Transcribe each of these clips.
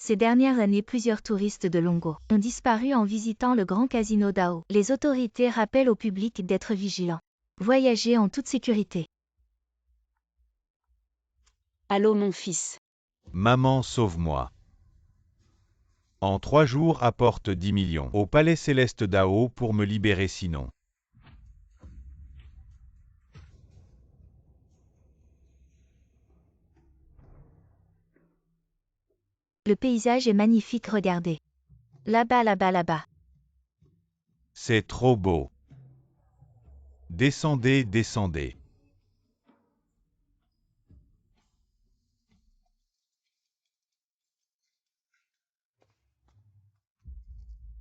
Ces dernières années, plusieurs touristes de Longo ont disparu en visitant le grand casino d'Ao. Les autorités rappellent au public d'être vigilant. Voyager en toute sécurité. Allô mon fils. Maman, sauve-moi. En 3 jours apporte 10 millions au palais céleste d'Ao pour me libérer sinon. Le paysage est magnifique, regardez. Là-bas, là-bas, là-bas. C'est trop beau. Descendez, descendez.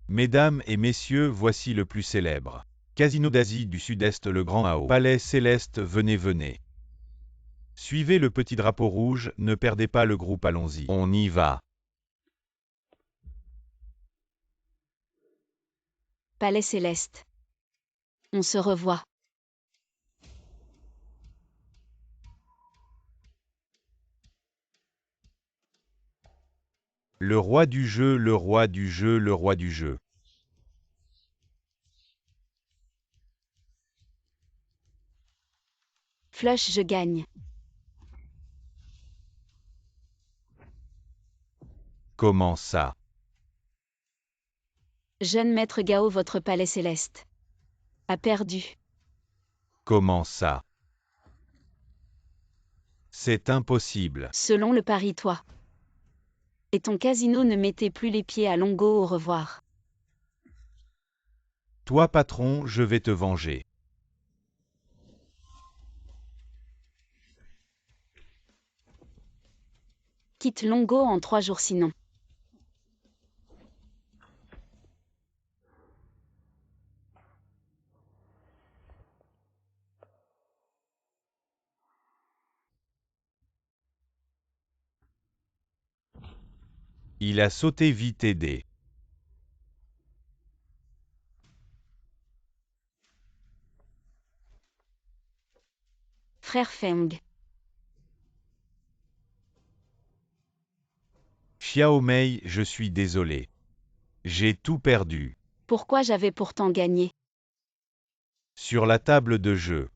Mesdames et messieurs, voici le plus célèbre casino d'Asie du Sud-Est, le Grand Ao. Palais céleste, venez, venez. Suivez le petit drapeau rouge, ne perdez pas le groupe, allons-y. On y va. Palais céleste. On se revoit. Le roi du jeu, le roi du jeu, le roi du jeu. Flush, je gagne. Comment ça? Jeune maître Gao, votre palais céleste a perdu. Comment ça? C'est impossible. Selon le pari, toi et ton casino ne mettez plus les pieds à Longo. Au revoir. Toi, patron, je vais te venger. Quitte Longo en 3 jours sinon. Il a sauté vite aidé. Frère Feng. Xiao Mei, je suis désolé. J'ai tout perdu. Pourquoi j'avais pourtant gagné? Sur la table de jeu.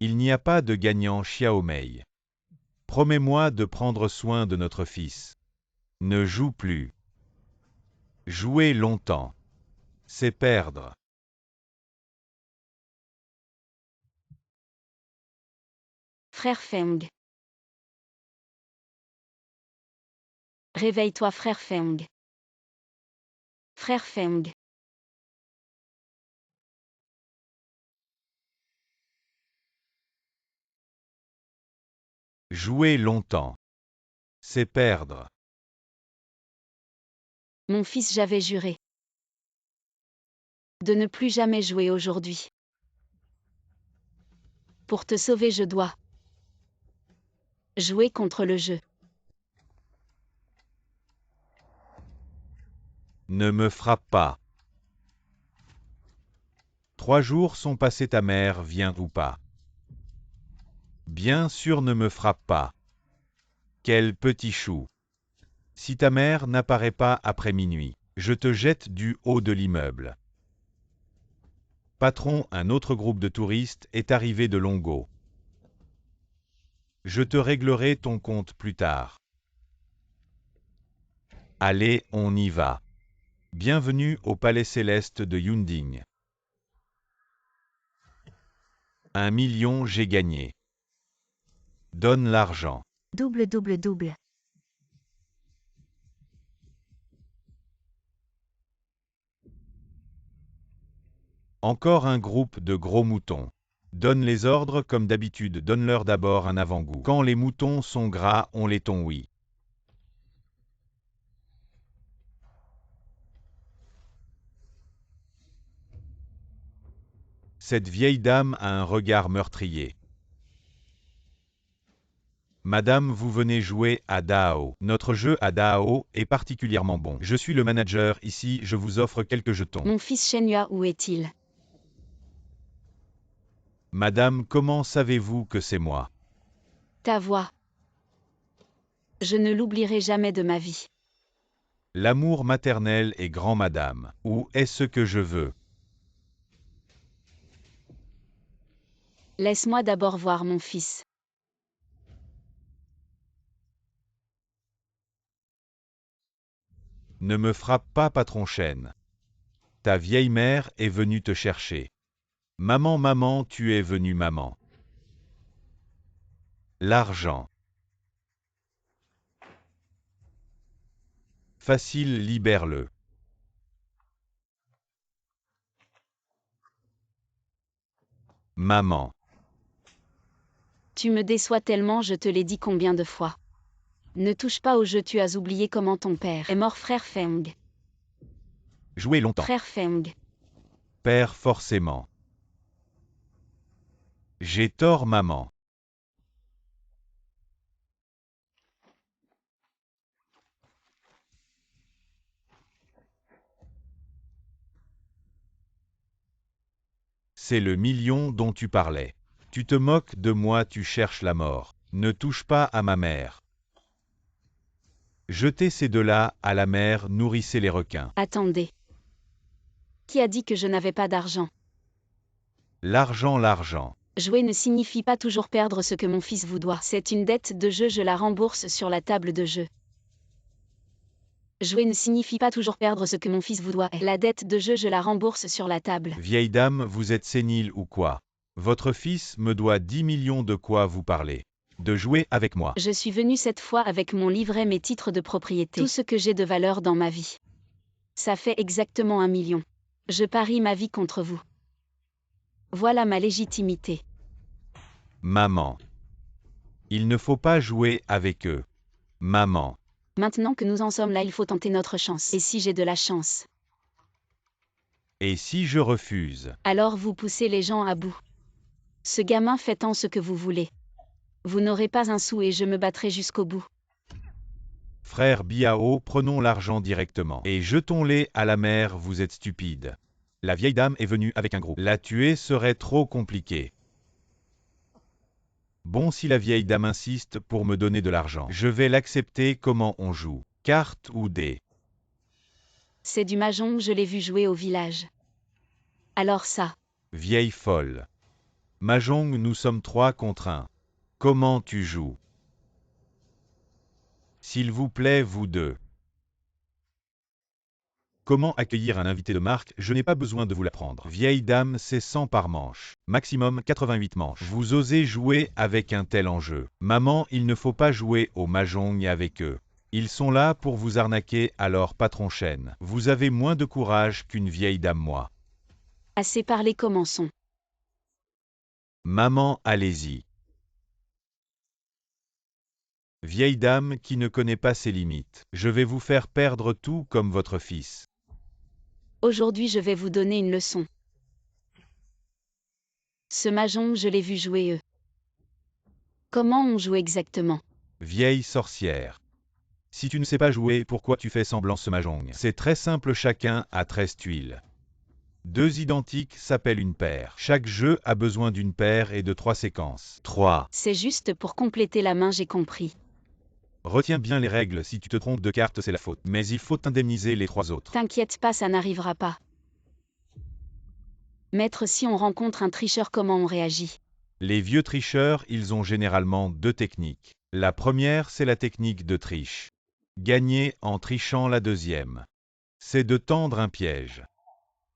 Il n'y a pas de gagnant, Xiao Mei. Promets-moi de prendre soin de notre fils. Ne joue plus. Jouer longtemps. C'est perdre. Frère Feng. Réveille-toi, frère Feng. Frère Feng. Jouer longtemps. C'est perdre. Mon fils, j'avais juré de ne plus jamais jouer aujourd'hui. Pour te sauver, je dois jouer contre le jeu. Ne me frappe pas. 3 jours sont passés, ta mère vient ou pas? Bien sûr, ne me frappe pas. Quel petit chou. Si ta mère n'apparaît pas après minuit, je te jette du haut de l'immeuble. Patron, un autre groupe de touristes est arrivé de Longo. Je te réglerai ton compte plus tard. Allez, on y va. Bienvenue au palais céleste de Yunding. 1 million, j'ai gagné. Donne l'argent. Double, double, double. Encore un groupe de gros moutons. Donne les ordres comme d'habitude, donne-leur d'abord un avant-goût. Quand les moutons sont gras, on les tond, oui. Cette vieille dame a un regard meurtrier. Madame, vous venez jouer à Dao. Notre jeu à Dao est particulièrement bon. Je suis le manager ici, je vous offre quelques jetons. Mon fils Shenyua, où est-il? Madame, comment savez-vous que c'est moi? Ta voix. Je ne l'oublierai jamais de ma vie. L'amour maternel est grand, madame. Où est ce que je veux? Laisse-moi d'abord voir mon fils. Ne me frappe pas, patron Chêne. Ta vieille mère est venue te chercher. Maman, maman, tu es venue, maman. L'argent. Facile, libère-le. Maman. Tu me déçois tellement, je te l'ai dit combien de fois. Ne touche pas au jeu, tu as oublié comment ton père est mort, frère Feng. Jouer longtemps. Frère Feng. Père forcément. J'ai tort, maman. C'est le million dont tu parlais. Tu te moques de moi, tu cherches la mort. Ne touche pas à ma mère. Jetez ces deux-là à la mer, nourrissez les requins. Attendez. Qui a dit que je n'avais pas d'argent? L'argent, l'argent. Jouer ne signifie pas toujours perdre ce que mon fils vous doit. C'est une dette de jeu, je la rembourse sur la table de jeu. Jouer ne signifie pas toujours perdre ce que mon fils vous doit. La dette de jeu, je la rembourse sur la table. Vieille dame, vous êtes sénile ou quoi? Votre fils me doit 10 millions, de quoi vous parlez? De jouer avec moi. Je suis venu cette fois avec mon livret, mes titres de propriété. Tout ce que j'ai de valeur dans ma vie. Ça fait exactement 1 million. Je parie ma vie contre vous. Voilà ma légitimité. Maman. Il ne faut pas jouer avec eux. Maman. Maintenant que nous en sommes là, il faut tenter notre chance. Et si j'ai de la chance? Et si je refuse? Alors vous poussez les gens à bout. Ce gamin fait tant ce que vous voulez. Vous n'aurez pas un sou et je me battrai jusqu'au bout. Frère Biao, prenons l'argent directement. Et jetons-les à la mer, vous êtes stupide. La vieille dame est venue avec un groupe. La tuer serait trop compliqué. Bon, si la vieille dame insiste pour me donner de l'argent, je vais l'accepter. Comment on joue? Carte ou dés? C'est du mahjong, je l'ai vu jouer au village. Alors ça. Vieille folle. Mahjong, nous sommes 3 contre 1. Comment tu joues? S'il vous plaît, vous deux. Comment accueillir un invité de marque? Je n'ai pas besoin de vous l'apprendre. Vieille dame, c'est 100 par manche. Maximum 88 manches. Vous osez jouer avec un tel enjeu. Maman, il ne faut pas jouer au mahjong avec eux. Ils sont là pour vous arnaquer, alors patron Chêne. Vous avez moins de courage qu'une vieille dame, moi. Assez parlé, commençons. Maman, allez-y. Vieille dame qui ne connaît pas ses limites. Je vais vous faire perdre tout comme votre fils. Aujourd'hui, je vais vous donner une leçon. Ce mahjong, je l'ai vu jouer eux. Comment on joue exactement? Vieille sorcière. Si tu ne sais pas jouer, pourquoi tu fais semblant ce mahjong? C'est très simple, chacun a 13 tuiles. 2 identiques s'appellent une paire. Chaque jeu a besoin d'une paire et de 3 séquences. 3. C'est juste pour compléter la main, j'ai compris. Retiens bien les règles, si tu te trompes de carte, c'est la faute. Mais il faut indemniser les 3 autres. T'inquiète pas, ça n'arrivera pas. Maître, si on rencontre un tricheur, comment on réagit? Les vieux tricheurs, ils ont généralement 2 techniques. La première, c'est la technique de triche. Gagner en trichant. La deuxième, c'est de tendre un piège.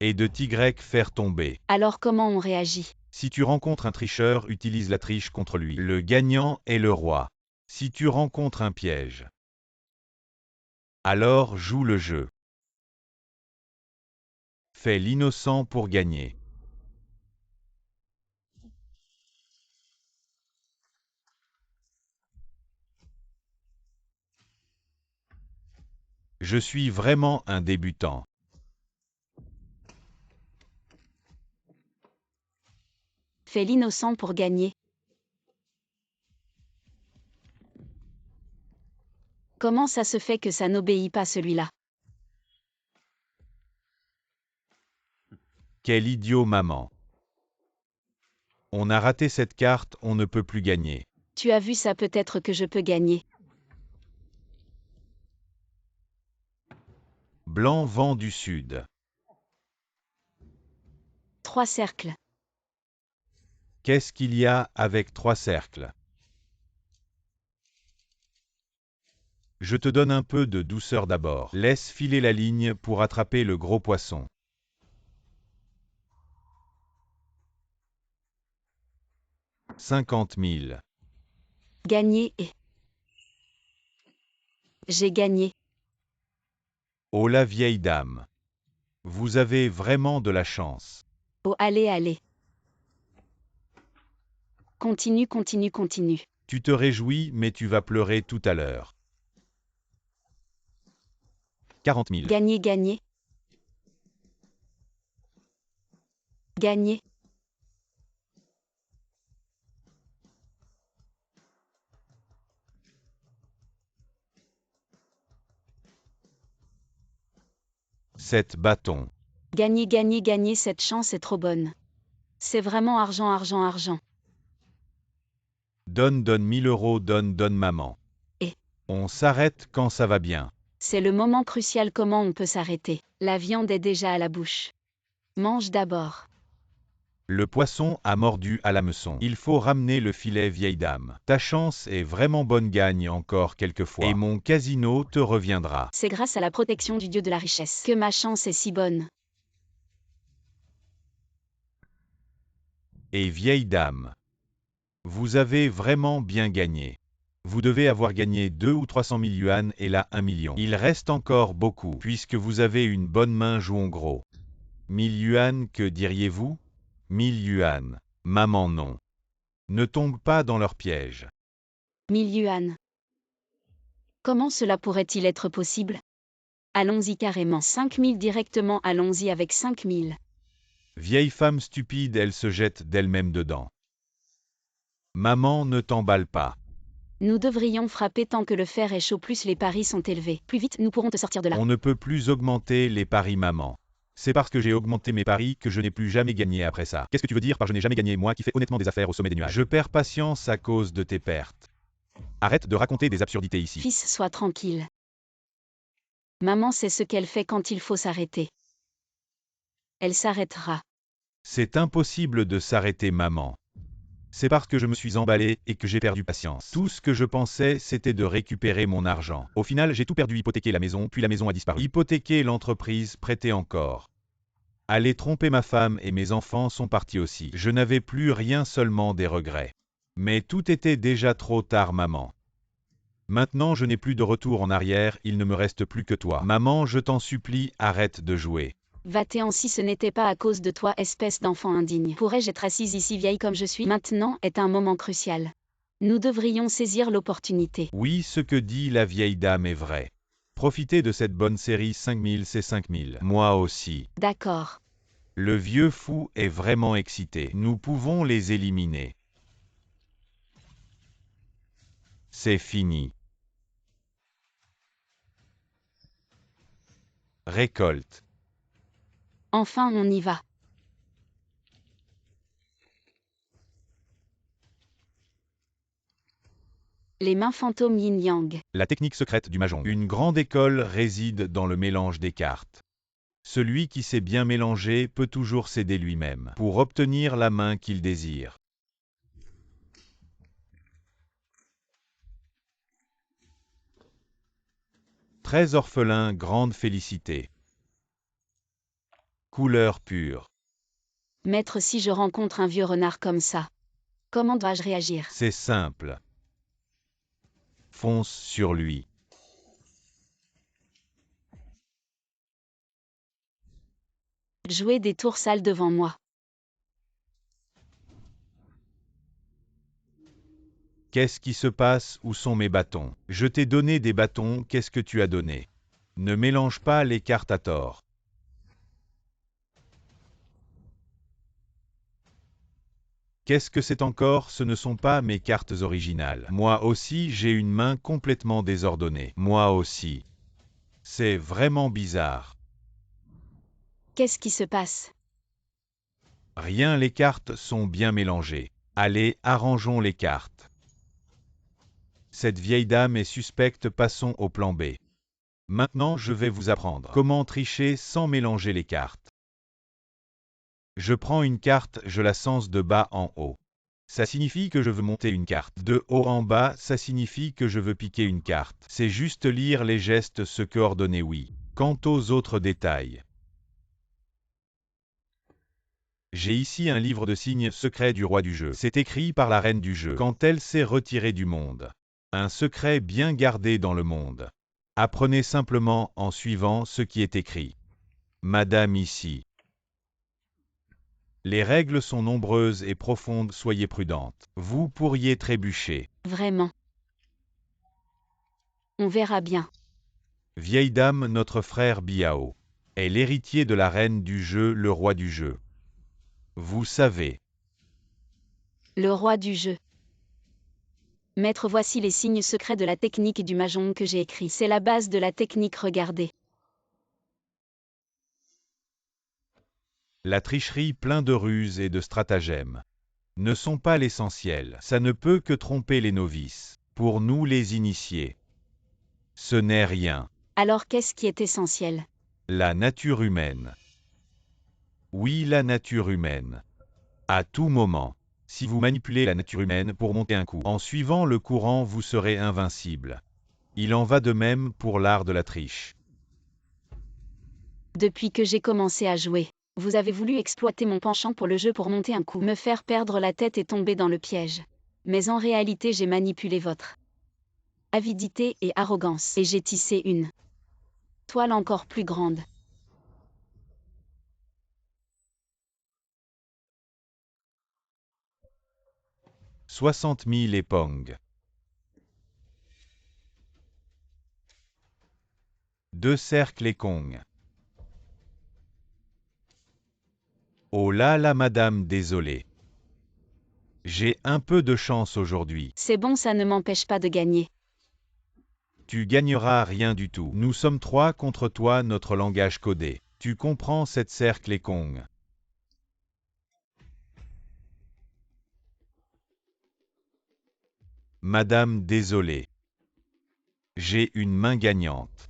Et de Y faire tomber. Alors comment on réagit? Si tu rencontres un tricheur, utilise la triche contre lui. Le gagnant est le roi. Si tu rencontres un piège, alors joue le jeu. Fais l'innocent pour gagner. Je suis vraiment un débutant. Fais l'innocent pour gagner. Comment ça se fait que ça n'obéit pas, celui-là? Quel idiot, maman. On a raté cette carte, on ne peut plus gagner. Tu as vu ça, peut-être que je peux gagner. Blanc vent du sud. 3 cercles. Qu'est-ce qu'il y a avec 3 cercles? Je te donne un peu de douceur d'abord. Laisse filer la ligne pour attraper le gros poisson. « 50 000. Gagné et... J'ai gagné. Oh la vieille dame. Vous avez vraiment de la chance. Oh, allez, allez. Continue, continue, continue. Tu te réjouis, mais tu vas pleurer tout à l'heure. 40 000. Gagné, gagné. Gagné. Sept bâtons. Gagné, gagné, gagné, cette chance est trop bonne. C'est vraiment argent, argent, argent. Donne 1000 euros, donne maman. Et on s'arrête quand ça va bien. C'est le moment crucial, comment on peut s'arrêter? La viande est déjà à la bouche. Mange d'abord. Le poisson a mordu à l'hameçon. Il faut ramener le filet, vieille dame. Ta chance est vraiment bonne, gagne encore quelques fois. Et mon casino te reviendra. C'est grâce à la protection du dieu de la richesse que ma chance est si bonne. Et vieille dame, vous avez vraiment bien gagné. Vous devez avoir gagné 2 ou 300 000 yuan et là 1 million. Il reste encore beaucoup, puisque vous avez une bonne main, jouons gros. 1000 yuan, que diriez-vous? 1000 yuan. Maman, non. Ne tombe pas dans leur piège. 1000 yuan. Comment cela pourrait-il être possible? Allons-y carrément. 5000 directement, allons-y avec 5000. Vieille femme stupide, elle se jette d'elle-même dedans. Maman, ne t'emballe pas. Nous devrions frapper tant que le fer est chaud, plus les paris sont élevés. Plus vite, nous pourrons te sortir de là. On ne peut plus augmenter les paris, maman. C'est parce que j'ai augmenté mes paris que je n'ai plus jamais gagné après ça. Qu'est-ce que tu veux dire par je n'ai jamais gagné, moi qui fais honnêtement des affaires au sommet des nuages? Je perds patience à cause de tes pertes. Arrête de raconter des absurdités ici. Fils, sois tranquille. Maman sait ce qu'elle fait quand il faut s'arrêter. Elle s'arrêtera. C'est impossible de s'arrêter, maman. C'est parce que je me suis emballé et que j'ai perdu patience. Tout ce que je pensais, c'était de récupérer mon argent. Au final, j'ai tout perdu, hypothéqué la maison, puis la maison a disparu. Hypothéqué l'entreprise, prêté encore. Aller tromper ma femme et mes enfants sont partis aussi. Je n'avais plus rien, seulement des regrets. Mais tout était déjà trop tard, maman. Maintenant, je n'ai plus de retour en arrière, il ne me reste plus que toi. Maman, je t'en supplie, arrête de jouer. Va-t'en, si ce n'était pas à cause de toi, espèce d'enfant indigne. Pourrais-je être assise ici, vieille comme je suis? Maintenant est un moment crucial. Nous devrions saisir l'opportunité. Oui, ce que dit la vieille dame est vrai. Profitez de cette bonne série. 5000, c'est 5000. Moi aussi. D'accord. Le vieux fou est vraiment excité. Nous pouvons les éliminer. C'est fini. Récolte. Enfin, on y va. Les mains fantômes yin-yang. La technique secrète du mahjong. Une grande école réside dans le mélange des cartes. Celui qui sait bien mélanger peut toujours s'aider lui-même pour obtenir la main qu'il désire. Très orphelin, grande félicité. Couleur pure. Maître, si je rencontre un vieux renard comme ça, comment dois-je réagir? C'est simple. Fonce sur lui. Jouer des tours sales devant moi. Qu'est-ce qui se passe? Où sont mes bâtons? Je t'ai donné des bâtons, qu'est-ce que tu as donné? Ne mélange pas les cartes à tort. Qu'est-ce que c'est encore? Ce ne sont pas mes cartes originales. Moi aussi, j'ai une main complètement désordonnée. Moi aussi. C'est vraiment bizarre. Qu'est-ce qui se passe? Rien, les cartes sont bien mélangées. Allez, arrangeons les cartes. Cette vieille dame est suspecte, passons au plan B. Maintenant je vais vous apprendre comment tricher sans mélanger les cartes. Je prends une carte, je la sens de bas en haut. Ça signifie que je veux monter une carte. De haut en bas, ça signifie que je veux piquer une carte. C'est juste lire les gestes, se coordonner, oui. Quant aux autres détails, j'ai ici un livre de signes secrets du roi du jeu. C'est écrit par la reine du jeu quand elle s'est retirée du monde. Un secret bien gardé dans le monde. Apprenez simplement en suivant ce qui est écrit. Madame ici. Les règles sont nombreuses et profondes, soyez prudente. Vous pourriez trébucher. Vraiment. On verra bien. Vieille dame, notre frère Biao est l'héritier de la reine du jeu, le roi du jeu. Vous savez. Le roi du jeu. Maître, voici les signes secrets de la technique du mahjong que j'ai écrit. C'est la base de la technique, regardez. La tricherie, plein de ruses et de stratagèmes, ne sont pas l'essentiel. Ça ne peut que tromper les novices. Pour nous les initiés, ce n'est rien. Alors qu'est-ce qui est essentiel? La nature humaine. Oui, la nature humaine. À tout moment, si vous manipulez la nature humaine pour monter un coup, en suivant le courant, vous serez invincible. Il en va de même pour l'art de la triche. Depuis que j'ai commencé à jouer, vous avez voulu exploiter mon penchant pour le jeu pour monter un coup, me faire perdre la tête et tomber dans le piège. Mais en réalité, j'ai manipulé votre avidité et arrogance, et j'ai tissé une toile encore plus grande. « 60 000 épong. 2 cercles et kong. Oh là là, madame, désolé. J'ai un peu de chance aujourd'hui. C'est bon, ça ne m'empêche pas de gagner. Tu gagneras rien du tout. Nous sommes 3 contre toi, notre langage codé. Tu comprends cette cercle et kong. Madame, désolé. J'ai une main gagnante.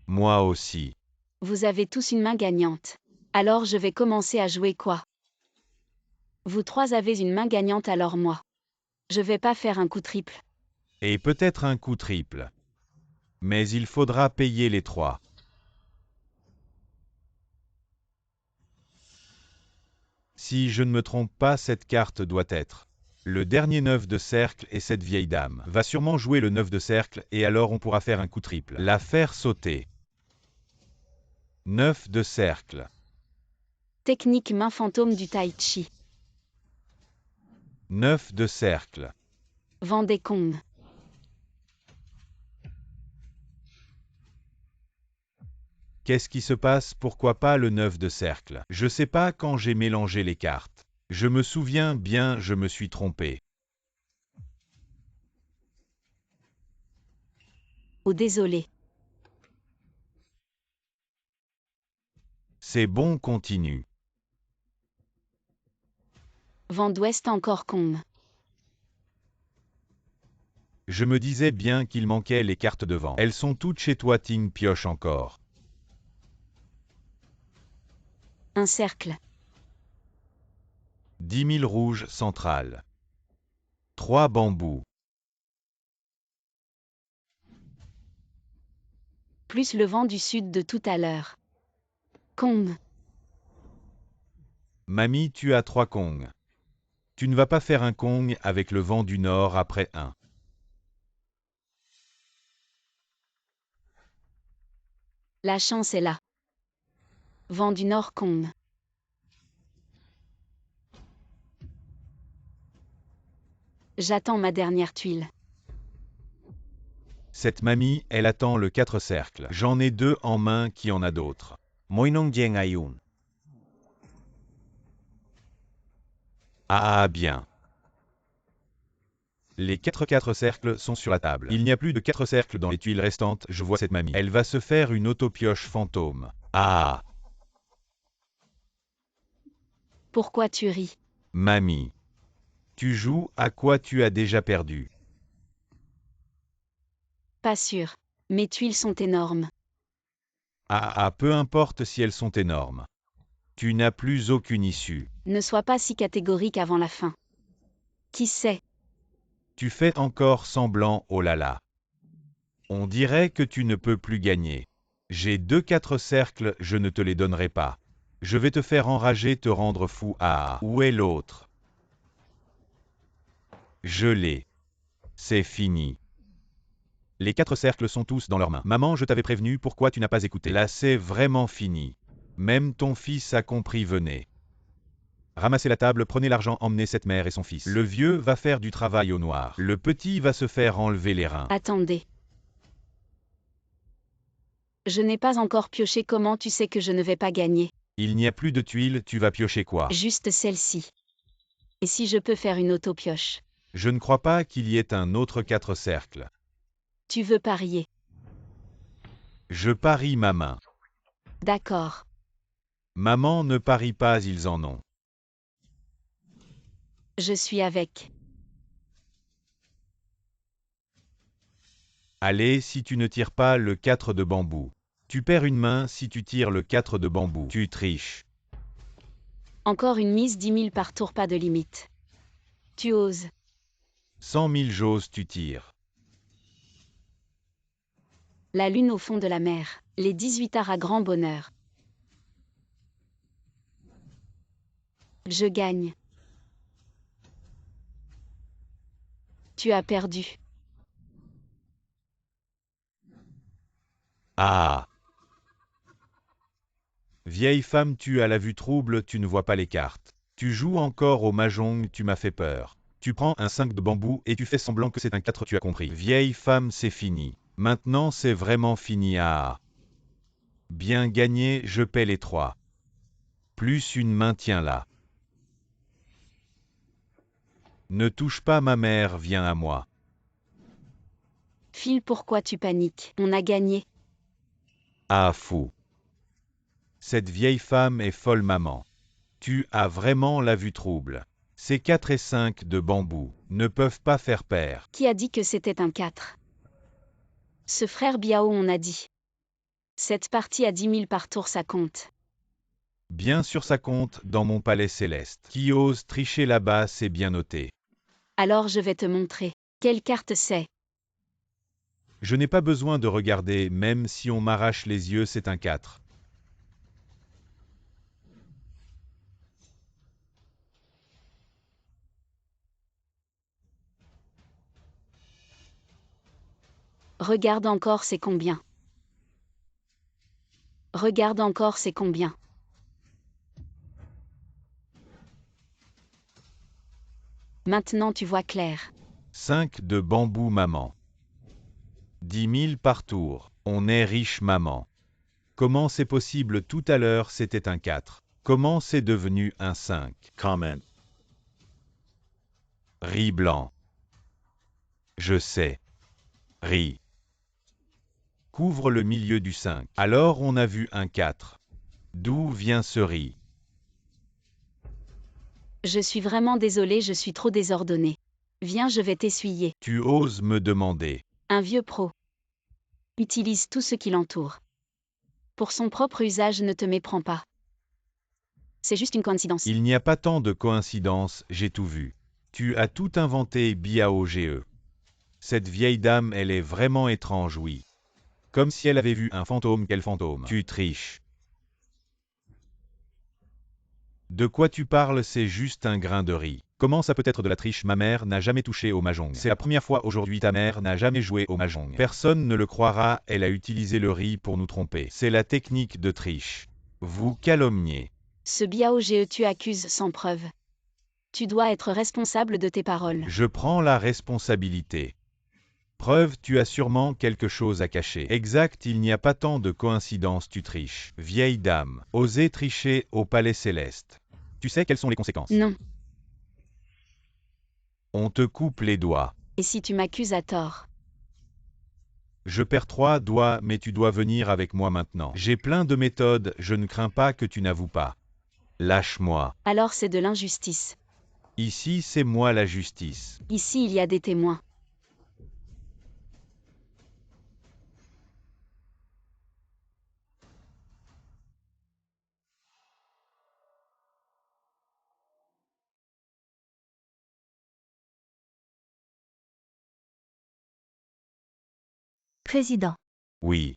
Moi aussi. Vous avez tous une main gagnante. Alors je vais commencer à jouer quoi? Vous 3 avez une main gagnante, alors moi. Je vais pas faire un coup triple. Et peut-être un coup triple. Mais il faudra payer les 3. Si je ne me trompe pas, cette carte doit être le dernier 9 de cercle, et cette vieille dame va sûrement jouer le 9 de cercle, et alors on pourra faire un coup triple. La faire sauter. 9 de cercle. Technique main fantôme du tai chi. 9 de cercle. Vendée Kong. Qu'est-ce qui se passe? Pourquoi pas le 9 de cercle? Je sais pas, quand j'ai mélangé les cartes. Je me souviens bien, je me suis trompé. Oh désolé. C'est bon, continue. Vent d'ouest encore Kong. Je me disais bien qu'il manquait les cartes de vent. Elles sont toutes chez toi, Ting, pioche encore. Un cercle. 10 000 rouges centrales. 3 bambous. Plus le vent du sud de tout à l'heure. Kong. Mamie, tu as 3 kongs. Tu ne vas pas faire un kong avec le vent du nord après 1. La chance est là. Vent du nord Kong. J'attends ma dernière tuile. Cette mamie, elle attend le 4 cercles. J'en ai 2 en main, qui en a d'autres? Ah bien. Les 4 cercles sont sur la table. Il n'y a plus de 4 cercles dans les tuiles restantes, je vois cette mamie. Elle va se faire une autopioche fantôme. Ah. Pourquoi tu ris? Mamie. Tu joues, à quoi tu as déjà perdu? Pas sûr. Mes tuiles sont énormes. Peu importe si elles sont énormes. Tu n'as plus aucune issue. Ne sois pas si catégorique avant la fin. Qui sait? Tu fais encore semblant, oh là là. On dirait que tu ne peux plus gagner. J'ai 4 cercles, je ne te les donnerai pas. Je vais te faire enrager, te rendre fou. Où est l'autre? Je l'ai. C'est fini. Les 4 cercles sont tous dans leurs mains. Maman, je t'avais prévenu, pourquoi tu n'as pas écouté? Là, c'est vraiment fini. Même ton fils a compris, venez. Ramassez la table, prenez l'argent, emmenez cette mère et son fils. Le vieux va faire du travail au noir. Le petit va se faire enlever les reins. Attendez. Je n'ai pas encore pioché, comment tu sais que je ne vais pas gagner? Il n'y a plus de tuiles, tu vas piocher quoi? Juste celle-ci. Et si je peux faire une auto-pioche? Je ne crois pas qu'il y ait un autre 4 cercles. Tu veux parier? Je parie ma main. D'accord. Maman ne parie pas, ils en ont. Je suis avec. Allez, si tu ne tires pas le 4 de bambou. Tu perds une main si tu tires le 4 de bambou. Tu triches. Encore une mise 10 000 par tour, pas de limite. Tu oses. 100 000 j'ose, tu tires. La lune au fond de la mer. Les 18 arts à grand bonheur. Je gagne. Tu as perdu. Vieille femme, tu as la vue trouble, tu ne vois pas les cartes. Tu joues encore au mahjong, tu m'as fait peur. Tu prends un 5 de bambou et tu fais semblant que c'est un 4, tu as compris. Vieille femme, c'est fini. Maintenant c'est vraiment fini. Bien gagné, je paie les 3. Plus une main, tiens là. Ne touche pas ma mère, viens à moi. Phil, pourquoi tu paniques? On a gagné. Fou. Cette vieille femme est folle, maman. Tu as vraiment la vue trouble. Ces 4 et 5 de bambou ne peuvent pas faire pair. Qui a dit que c'était un 4? Ce frère Biao, on a dit. Cette partie à 10 000 par tour, ça compte. Bien sûr ça compte, dans mon palais céleste. Qui ose tricher là-bas, c'est bien noté. Alors je vais te montrer. Quelle carte c'est? Je n'ai pas besoin de regarder, même si on m'arrache les yeux, c'est un 4. Regarde encore, c'est combien? Regarde encore, c'est combien? Maintenant tu vois clair. 5 de bambou, maman. 10 000 par tour. On est riche, maman. Comment c'est possible? Tout à l'heure, c'était un 4. Comment c'est devenu un 5? Comment. Riz blanc. Je sais. Riz. Couvre le milieu du 5. Alors on a vu un 4. D'où vient ce riz? Je suis vraiment désolé, je suis trop désordonné. Viens, je vais t'essuyer. Tu oses me demander. Un vieux pro. Utilise tout ce qui l'entoure. Pour son propre usage, ne te méprends pas. C'est juste une coïncidence. Il n'y a pas tant de coïncidences, j'ai tout vu. Tu as tout inventé, Biao-ge. Cette vieille dame, elle est vraiment étrange, oui. Comme si elle avait vu un fantôme. Quel fantôme? Tu triches. De quoi tu parles? C'est juste un grain de riz. Comment ça peut être de la triche? Ma mère n'a jamais touché au mahjong. C'est la première fois aujourd'hui. Ta mère n'a jamais joué au mahjong. Personne ne le croira, elle a utilisé le riz pour nous tromper. C'est la technique de triche. Vous calomniez. Ce Biao-ge, tu accuses sans preuve. Tu dois être responsable de tes paroles. Je prends la responsabilité. Preuve, tu as sûrement quelque chose à cacher. Exact, il n'y a pas tant de coïncidences, tu triches. Vieille dame, osez tricher au palais céleste. Tu sais quelles sont les conséquences? Non. On te coupe les doigts. Et si tu m'accuses à tort? Je perds 3 doigts, mais tu dois venir avec moi maintenant. J'ai plein de méthodes, je ne crains pas que tu n'avoues pas. Lâche-moi. Alors c'est de l'injustice. Ici, c'est moi la justice. Ici il y a des témoins. Président. Oui.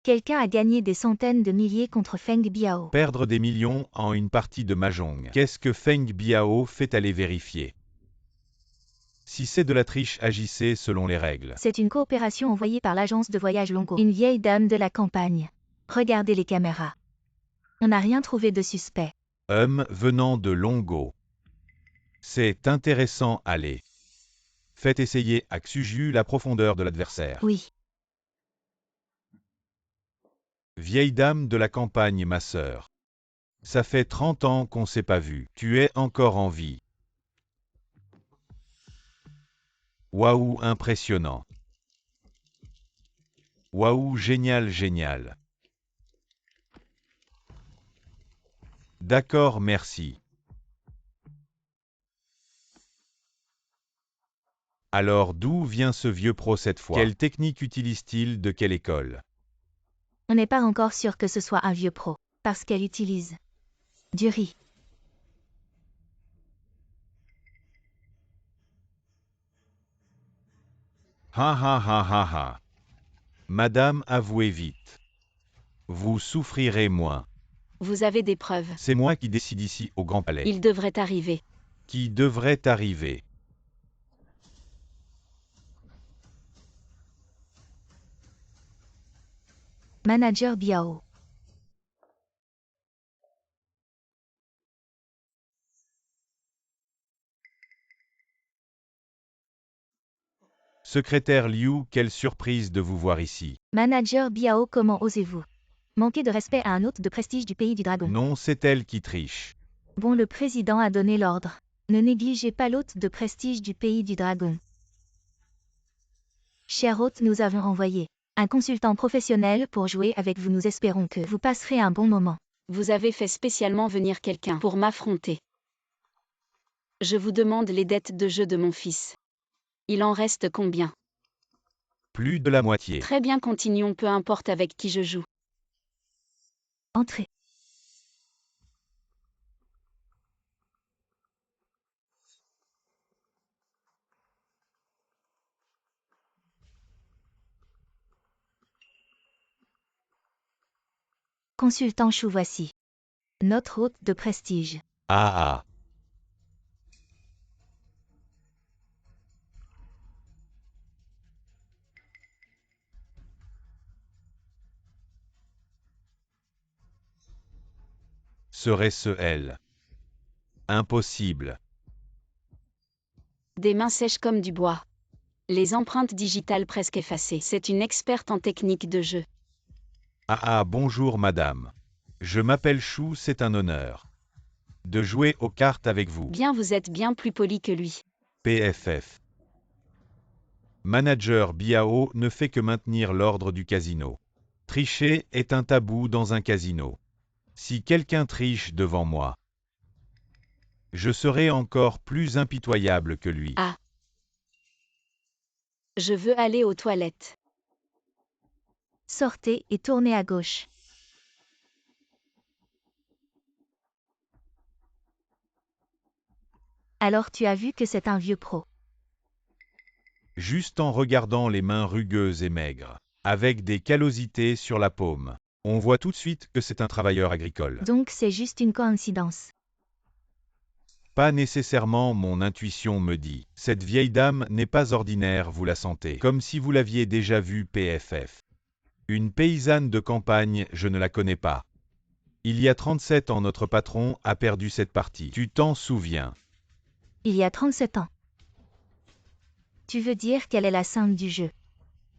Quelqu'un a gagné des centaines de milliers contre Feng Biao. Perdre des millions en une partie de Mahjong. Qu'est-ce que Feng Biao fait aller vérifier? Si c'est de la triche, agissez selon les règles. C'est une coopération envoyée par l'agence de voyage Longo. Une vieille dame de la campagne. Regardez les caméras. On n'a rien trouvé de suspect. Venant de Longo. C'est intéressant, allez. Faites essayer à Xuju la profondeur de l'adversaire. Oui. Vieille dame de la campagne, ma sœur. Ça fait 30 ans qu'on s'est pas vu. Tu es encore en vie. Waouh, impressionnant. Waouh, génial, génial. D'accord, merci. Alors d'où vient ce vieux pro cette fois? Quelle technique utilise-t-il? De quelle école? On n'est pas encore sûr que ce soit un vieux pro, parce qu'elle utilise du riz. Ha ha ha ha ha. Madame, avouez vite. Vous souffrirez moins. Vous avez des preuves. C'est moi qui décide ici au Grand Palais. Il devrait arriver. Qui devrait arriver. Manager Biao. Secrétaire Liu, quelle surprise de vous voir ici. Manager Biao, comment osez-vous manquer de respect à un hôte de prestige du pays du dragon? Non, c'est elle qui triche. Bon, le président a donné l'ordre. Ne négligez pas l'hôte de prestige du pays du dragon. Cher hôte, nous avons envoyé un consultant professionnel pour jouer avec vous. Nous espérons que vous passerez un bon moment. Vous avez fait spécialement venir quelqu'un pour m'affronter. Je vous demande les dettes de jeu de mon fils. Il en reste combien? Plus de la moitié. Très bien, continuons, peu importe avec qui je joue. Entrez. Consultant Chou, voici notre hôte de prestige. Ah ah. Serait-ce elle? Impossible. Des mains sèches comme du bois. Les empreintes digitales presque effacées. C'est une experte en technique de jeu. Ah ah, bonjour madame. Je m'appelle Chou, c'est un honneur de jouer aux cartes avec vous. Bien, vous êtes bien plus poli que lui. PFF. Manager Biao ne fait que maintenir l'ordre du casino. Tricher est un tabou dans un casino. Si quelqu'un triche devant moi, je serai encore plus impitoyable que lui. Ah. Je veux aller aux toilettes. Sortez et tournez à gauche. Alors tu as vu que c'est un vieux pro. Juste en regardant les mains rugueuses et maigres, avec des callosités sur la paume, on voit tout de suite que c'est un travailleur agricole. Donc c'est juste une coïncidence. Pas nécessairement, mon intuition me dit. Cette vieille dame n'est pas ordinaire, vous la sentez. Comme si vous l'aviez déjà vue, PFF. Une paysanne de campagne, je ne la connais pas. Il y a 37 ans, notre patron a perdu cette partie. Tu t'en souviens? Il y a 37 ans. Tu veux dire qu'elle est la sainte du jeu?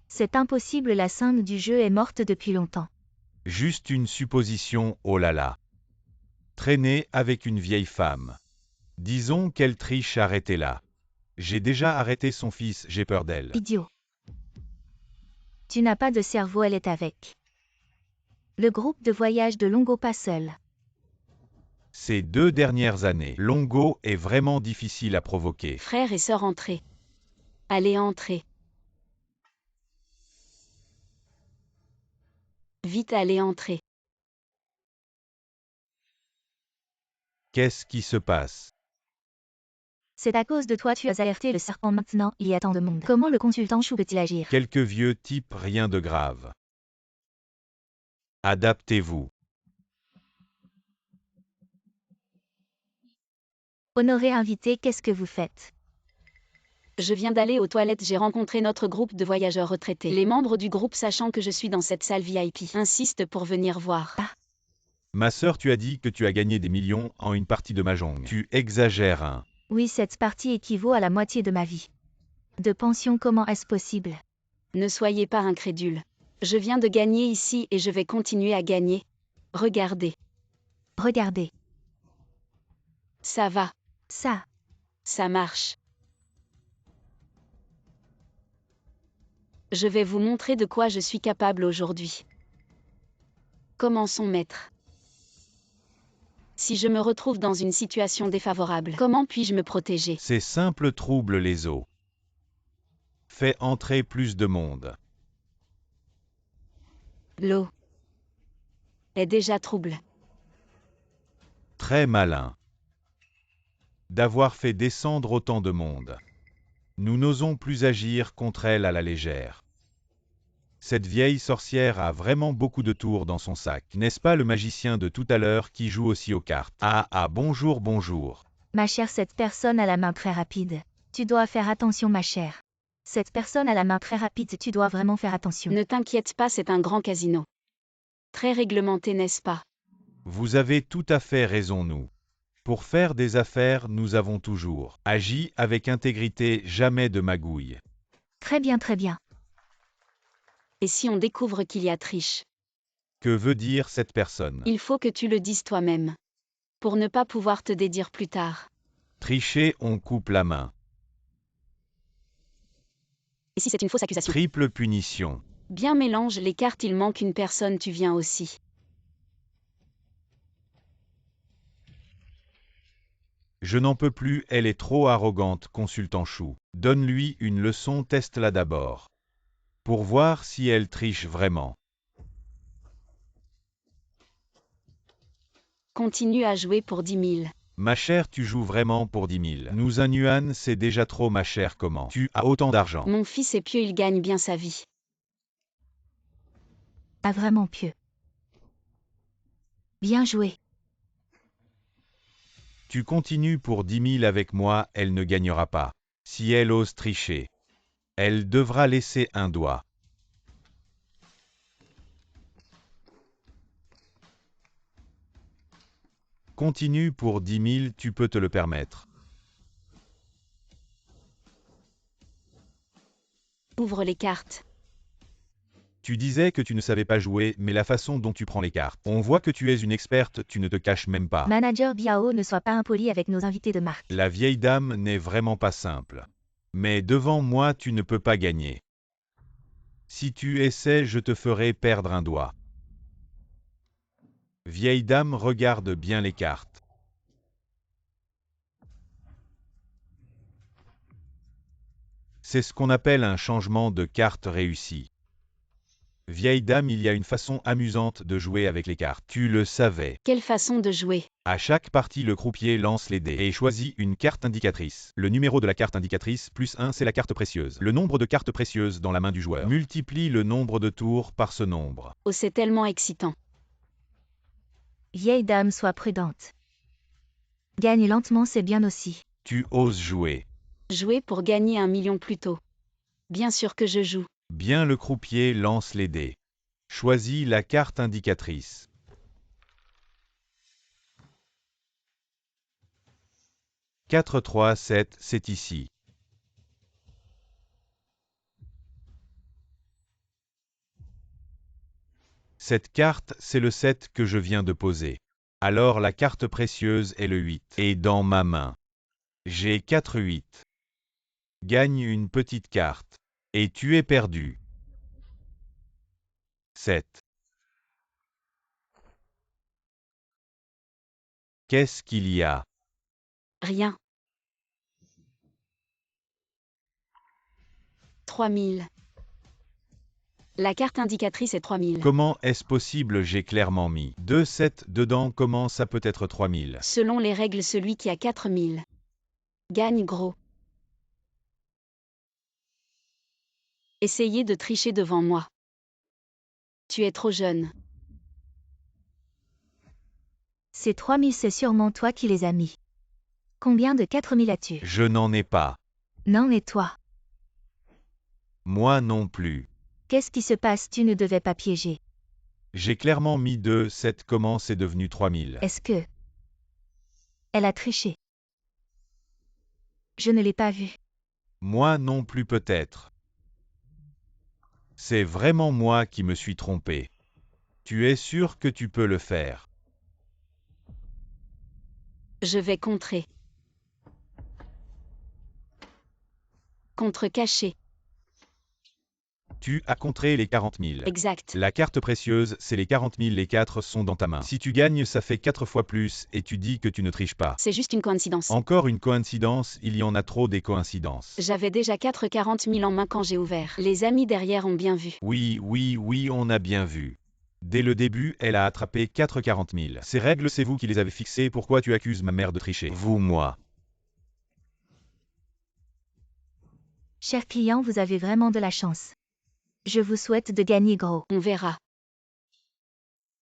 C'est impossible, la sainte du jeu est morte depuis longtemps. Juste une supposition, oh là là. Traîner avec une vieille femme. Disons qu'elle triche, arrêtez-la. J'ai déjà arrêté son fils, j'ai peur d'elle. Idiot. Tu n'as pas de cerveau, elle est avec le groupe de voyage de Longo, pas seul. Ces 2 dernières années, Longo est vraiment difficile à provoquer. Frère et sœur, entrez. Allez, entrez. Vite, allez, entrez. Qu'est-ce qui se passe? C'est à cause de toi tu as alerté le serpent maintenant, il y a tant de monde. Comment le consultant Chou peut-il agir? Quelques vieux types, rien de grave. Adaptez-vous. Honoré invité, qu'est-ce que vous faites? Je viens d'aller aux toilettes, j'ai rencontré notre groupe de voyageurs retraités. Les membres du groupe, sachant que je suis dans cette salle VIP, insistent pour venir voir. Ma sœur, tu as dit que tu as gagné des millions en une partie de Mahjong. Tu exagères, hein. Oui, cette partie équivaut à la moitié de ma vie. De pension, comment est-ce possible? Ne soyez pas incrédule. Je viens de gagner ici et je vais continuer à gagner. Regardez. Regardez. Ça va. Ça marche. Je vais vous montrer de quoi je suis capable aujourd'hui. Commençons, maître. Si je me retrouve dans une situation défavorable, comment puis-je me protéger? Ces simples troublent les eaux. Fais entrer plus de monde. L'eau est déjà trouble. Très malin. D'avoir fait descendre autant de monde. Nous n'osons plus agir contre elle à la légère. Cette vieille sorcière a vraiment beaucoup de tours dans son sac. N'est-ce pas le magicien de tout à l'heure qui joue aussi aux cartes? Ah, bonjour, bonjour. Ma chère, cette personne a la main très rapide. Tu dois faire attention, ma chère. Cette personne a la main très rapide, tu dois vraiment faire attention. Ne t'inquiète pas, c'est un grand casino. Très réglementé, n'est-ce pas? Vous avez tout à fait raison, nous. Pour faire des affaires, nous avons toujours agi avec intégrité, jamais de magouille. Très bien, très bien. Et si on découvre qu'il y a triche? Que veut dire cette personne? Il faut que tu le dises toi-même. Pour ne pas pouvoir te dédire plus tard. Tricher, on coupe la main. Et si c'est une fausse accusation? Triple punition. Bien, mélange les cartes, il manque une personne, tu viens aussi. Je n'en peux plus, elle est trop arrogante, consultant Chou. Donne-lui une leçon, teste-la d'abord. Pour voir si elle triche vraiment. Continue à jouer pour 10 000. Ma chère, tu joues vraiment pour 10 000. Nous, un yuan, c'est déjà trop, ma chère, comment? Tu as autant d'argent. Mon fils est pieux, il gagne bien sa vie. Pas vraiment pieux. Bien joué. Tu continues pour 10 000 avec moi, elle ne gagnera pas. Si elle ose tricher, elle devra laisser un doigt. Continue pour 10 000, tu peux te le permettre. Ouvre les cartes. Tu disais que tu ne savais pas jouer, mais la façon dont tu prends les cartes. On voit que tu es une experte, tu ne te caches même pas. Manager Biao, ne sois pas impoli avec nos invités de marque. La vieille dame n'est vraiment pas simple. Mais devant moi, tu ne peux pas gagner. Si tu essaies, je te ferai perdre un doigt. Vieille dame, regarde bien les cartes. C'est ce qu'on appelle un changement de carte réussi. Vieille dame, il y a une façon amusante de jouer avec les cartes. Tu le savais. Quelle façon de jouer? À chaque partie, le croupier lance les dés et choisit une carte indicatrice. Le numéro de la carte indicatrice, +1, c'est la carte précieuse. Le nombre de cartes précieuses dans la main du joueur multiplie le nombre de tours par ce nombre. Oh, c'est tellement excitant. Vieille dame, sois prudente. Gagne lentement, c'est bien aussi. Tu oses jouer. Jouer pour gagner 1 million plus tôt. Bien sûr que je joue. Bien, le croupier lance les dés. Choisis la carte indicatrice. « 4, 3, 7, c'est ici. Cette carte, c'est le 7 que je viens de poser. Alors la carte précieuse est le 8. Et dans ma main, j'ai 4 8. Gagne une petite carte. Et tu es perdu. 7. Qu'est-ce qu'il y a? Rien. 3000. La carte indicatrice est 3000. Comment est-ce possible? J'ai clairement mis 2 7 dedans, comment ça peut être 3000? Selon les règles, celui qui a 4000 Gagne gros. Essayez de tricher devant moi. Tu es trop jeune. Ces 3000, c'est sûrement toi qui les as mis. Combien de 4000 as-tu? Je n'en ai pas. Non, et toi? Moi non plus. Qu'est-ce qui se passe? Tu ne devais pas piéger. J'ai clairement mis 2, 7, comment c'est devenu 3000? Est-ce que... Elle a triché? Je ne l'ai pas vue. Moi non plus peut-être. C'est vraiment moi qui me suis trompé. Tu es sûr que tu peux le faire? Je vais contrer. Contre caché. Tu as contré les 40 000. Exact. La carte précieuse, c'est les 40 000, les 4 sont dans ta main. Si tu gagnes, ça fait 4 fois plus, et tu dis que tu ne triches pas. C'est juste une coïncidence. Encore une coïncidence, il y en a trop des coïncidences. J'avais déjà 40 000 en main quand j'ai ouvert. Les amis derrière ont bien vu. Oui, on a bien vu. Dès le début, elle a attrapé 40 000. Ces règles, c'est vous qui les avez fixées, pourquoi tu accuses ma mère de tricher? Vous, moi. Cher client, vous avez vraiment de la chance. Je vous souhaite de gagner gros. On verra.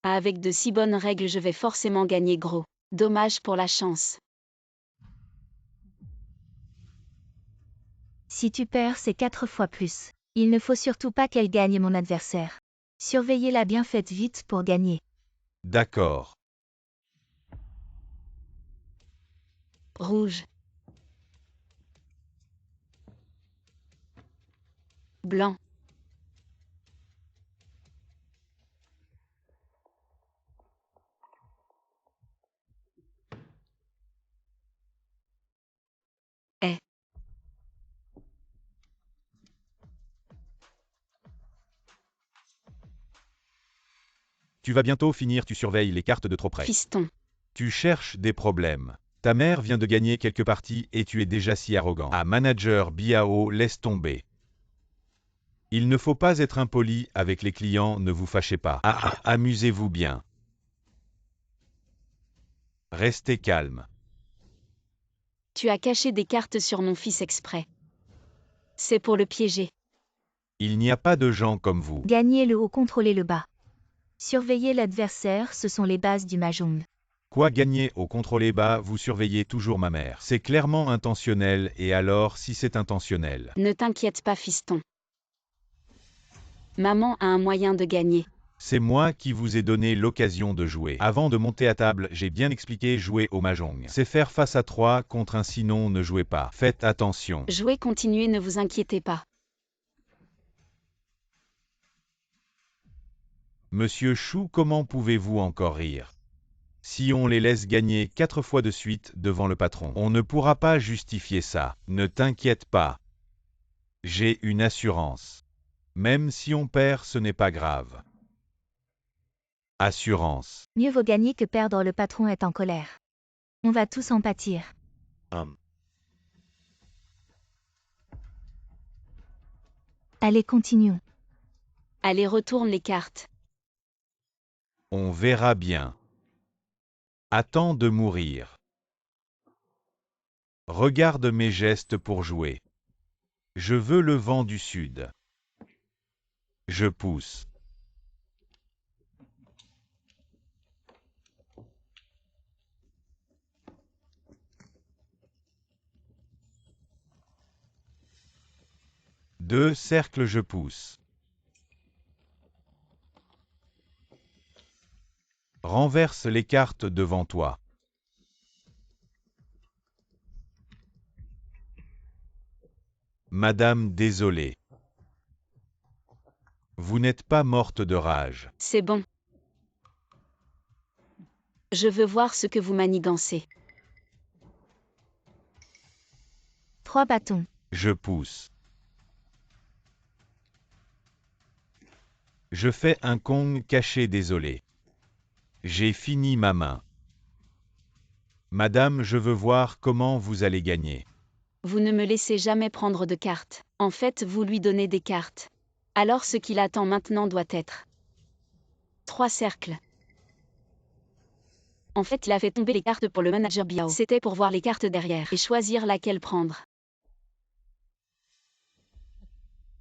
Avec de si bonnes règles, je vais forcément gagner gros. Dommage pour la chance. Si tu perds, c'est 4 fois plus. Il ne faut surtout pas qu'elle gagne mon adversaire. Surveillez-la bien, faites vite pour gagner. D'accord. Rouge. Blanc. Est. Tu vas bientôt finir, tu surveilles les cartes de trop près. Fiston. Tu cherches des problèmes. Ta mère vient de gagner quelques parties et tu es déjà si arrogant. Ah, manager Biao, laisse tomber. Il ne faut pas être impoli avec les clients, ne vous fâchez pas. Amusez-vous bien. Restez calme. Tu as caché des cartes sur mon fils exprès. C'est pour le piéger. Il n'y a pas de gens comme vous. Gagnez le haut, contrôlez le bas. Surveiller l'adversaire, ce sont les bases du mahjong. Quoi gagner au contrôle bas, vous surveillez toujours ma mère. C'est clairement intentionnel, et alors si c'est intentionnel? Ne t'inquiète pas, fiston. Maman a un moyen de gagner. C'est moi qui vous ai donné l'occasion de jouer. Avant de monter à table, j'ai bien expliqué jouer au mahjong. C'est faire face à 3 contre 1, sinon ne jouez pas. Faites attention. Jouez, continuez, ne vous inquiétez pas. Monsieur Chou, comment pouvez-vous encore rire? Si on les laisse gagner 4 fois de suite devant le patron, on ne pourra pas justifier ça. Ne t'inquiète pas. J'ai une assurance. Même si on perd, ce n'est pas grave. Assurance. Mieux vaut gagner que perdre, le patron est en colère. On va tous en pâtir. Allez, continuons. Allez, retourne les cartes. On verra bien. Attends de mourir. Regarde mes gestes pour jouer. Je veux le vent du sud. Je pousse. Deux cercles, je pousse. Renverse les cartes devant toi. Madame, désolé. Vous n'êtes pas morte de rage. C'est bon. Je veux voir ce que vous manigancez. 3 bâtons. Je pousse. Je fais un Kong caché, désolé. J'ai fini ma main. Madame, je veux voir comment vous allez gagner. Vous ne me laissez jamais prendre de cartes. En fait, vous lui donnez des cartes. Alors ce qu'il attend maintenant doit être 3 cercles. En fait, il a fait tomber les cartes pour le manager Biao. C'était pour voir les cartes derrière et choisir laquelle prendre.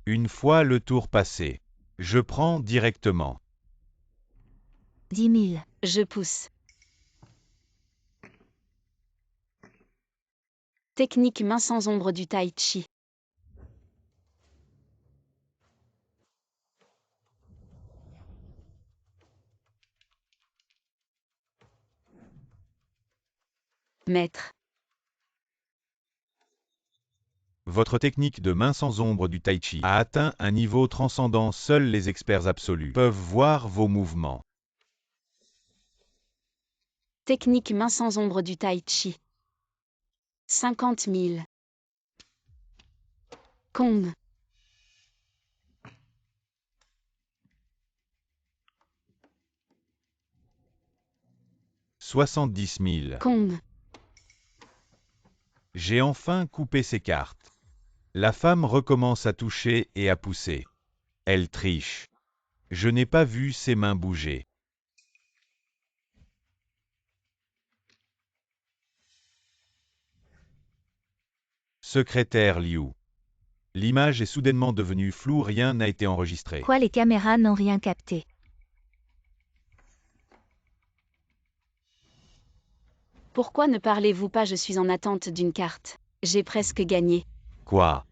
Une fois le tour passé, je prends directement. 10 000. Je pousse. Technique main sans ombre du tai chi. Maître. Votre technique de main sans ombre du tai chi a atteint un niveau transcendant. Seuls les experts absolus peuvent voir vos mouvements. Technique main sans ombre du tai chi. 50 000. Kong. « 70 000. Kong. J'ai enfin coupé ces cartes. La femme recommence à toucher et à pousser. Elle triche. Je n'ai pas vu ses mains bouger. Secrétaire Liu. L'image est soudainement devenue floue, rien n'a été enregistré. Quoi, les caméras n'ont rien capté? Pourquoi ne parlez-vous pas? Je suis en attente d'une carte. J'ai presque gagné. Quoi?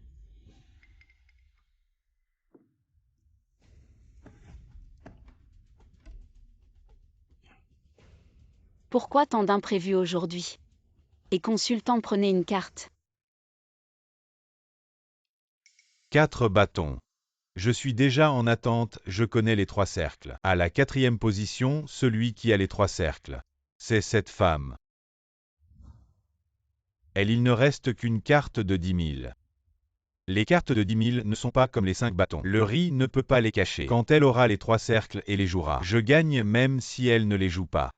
Pourquoi tant d'imprévus aujourd'hui? Et consultant, prenez une carte. 4 bâtons. Je suis déjà en attente, je connais les 3 cercles. À la 4e position, celui qui a les 3 cercles. C'est cette femme. Il ne reste qu'une carte de 10 000. Les cartes de 10 000 ne sont pas comme les 5 bâtons. Le riz ne peut pas les cacher. Quand elle aura les 3 cercles et les jouera, je gagne même si elle ne les joue pas.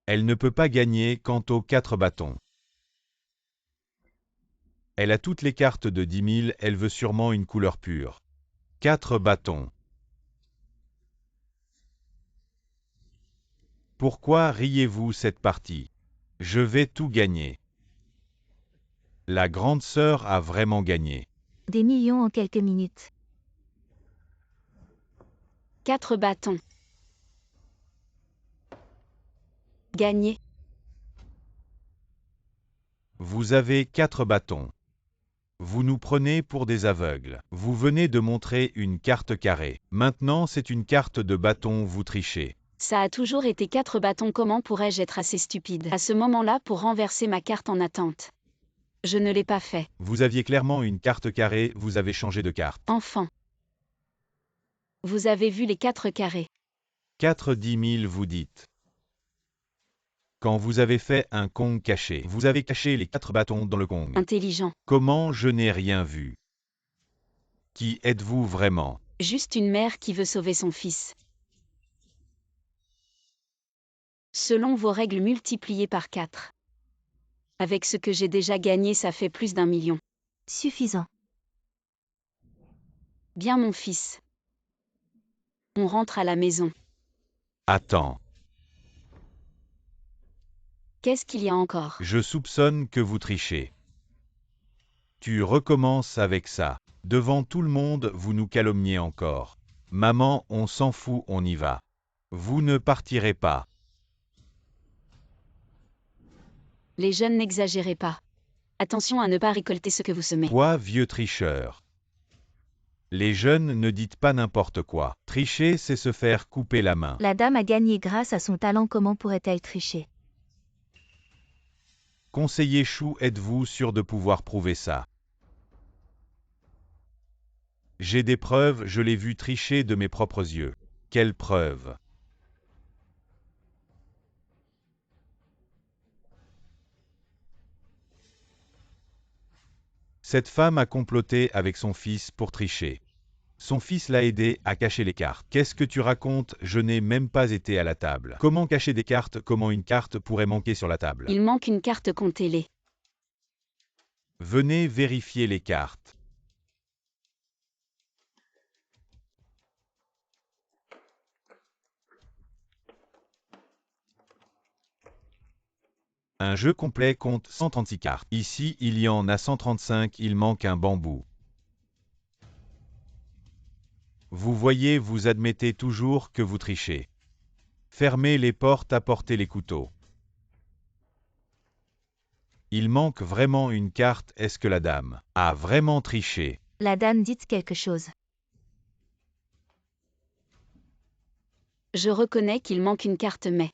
Elle ne peut pas gagner quant aux 4 bâtons. Elle a toutes les cartes de 10 000, elle veut sûrement une couleur pure. 4 bâtons. Pourquoi riez-vous cette partie? Je vais tout gagner. La grande sœur a vraiment gagné. Des millions en quelques minutes. 4 bâtons. Gagné. Vous avez 4 bâtons. Vous nous prenez pour des aveugles. Vous venez de montrer une carte carrée. Maintenant c'est une carte de bâton, vous trichez. Ça a toujours été 4 bâtons. Comment pourrais-je être assez stupide à ce moment-là pour renverser ma carte en attente? Je ne l'ai pas fait. Vous aviez clairement une carte carrée, vous avez changé de carte. Enfant. Vous avez vu les 4 carrés. 4 10 000 vous dites. Quand vous avez fait un Kong caché, vous avez caché les 4 bâtons dans le Kong. Intelligent. Comment je n'ai rien vu? Qui êtes-vous vraiment? Juste une mère qui veut sauver son fils. Selon vos règles multipliées par 4. Avec ce que j'ai déjà gagné, ça fait plus d'1 million. Suffisant. Bien mon fils. On rentre à la maison. Attends. Qu'est-ce qu'il y a encore? Je soupçonne que vous trichez. Tu recommences avec ça. Devant tout le monde, vous nous calomniez encore. Maman, on s'en fout, on y va. Vous ne partirez pas. Les jeunes, n'exagérez pas. Attention à ne pas récolter ce que vous semez. Toi, vieux tricheur. Les jeunes, ne dites pas n'importe quoi. Tricher, c'est se faire couper la main. La dame a gagné grâce à son talent, comment pourrait-elle tricher? Conseiller Chou, êtes-vous sûr de pouvoir prouver ça? J'ai des preuves, je l'ai vu tricher de mes propres yeux. Quelles preuves? Cette femme a comploté avec son fils pour tricher. Son fils l'a aidé à cacher les cartes. Qu'est-ce que tu racontes? Je n'ai même pas été à la table. Comment cacher des cartes? Comment une carte pourrait manquer sur la table? Il manque une carte, comptez-les. Venez vérifier les cartes. Un jeu complet compte 136 cartes. Ici, il y en a 135, il manque un bambou. Vous voyez, vous admettez toujours que vous trichez. Fermez les portes, apportez les couteaux. Il manque vraiment une carte, est-ce que la dame a vraiment triché? La dame dit quelque chose. Je reconnais qu'il manque une carte mais.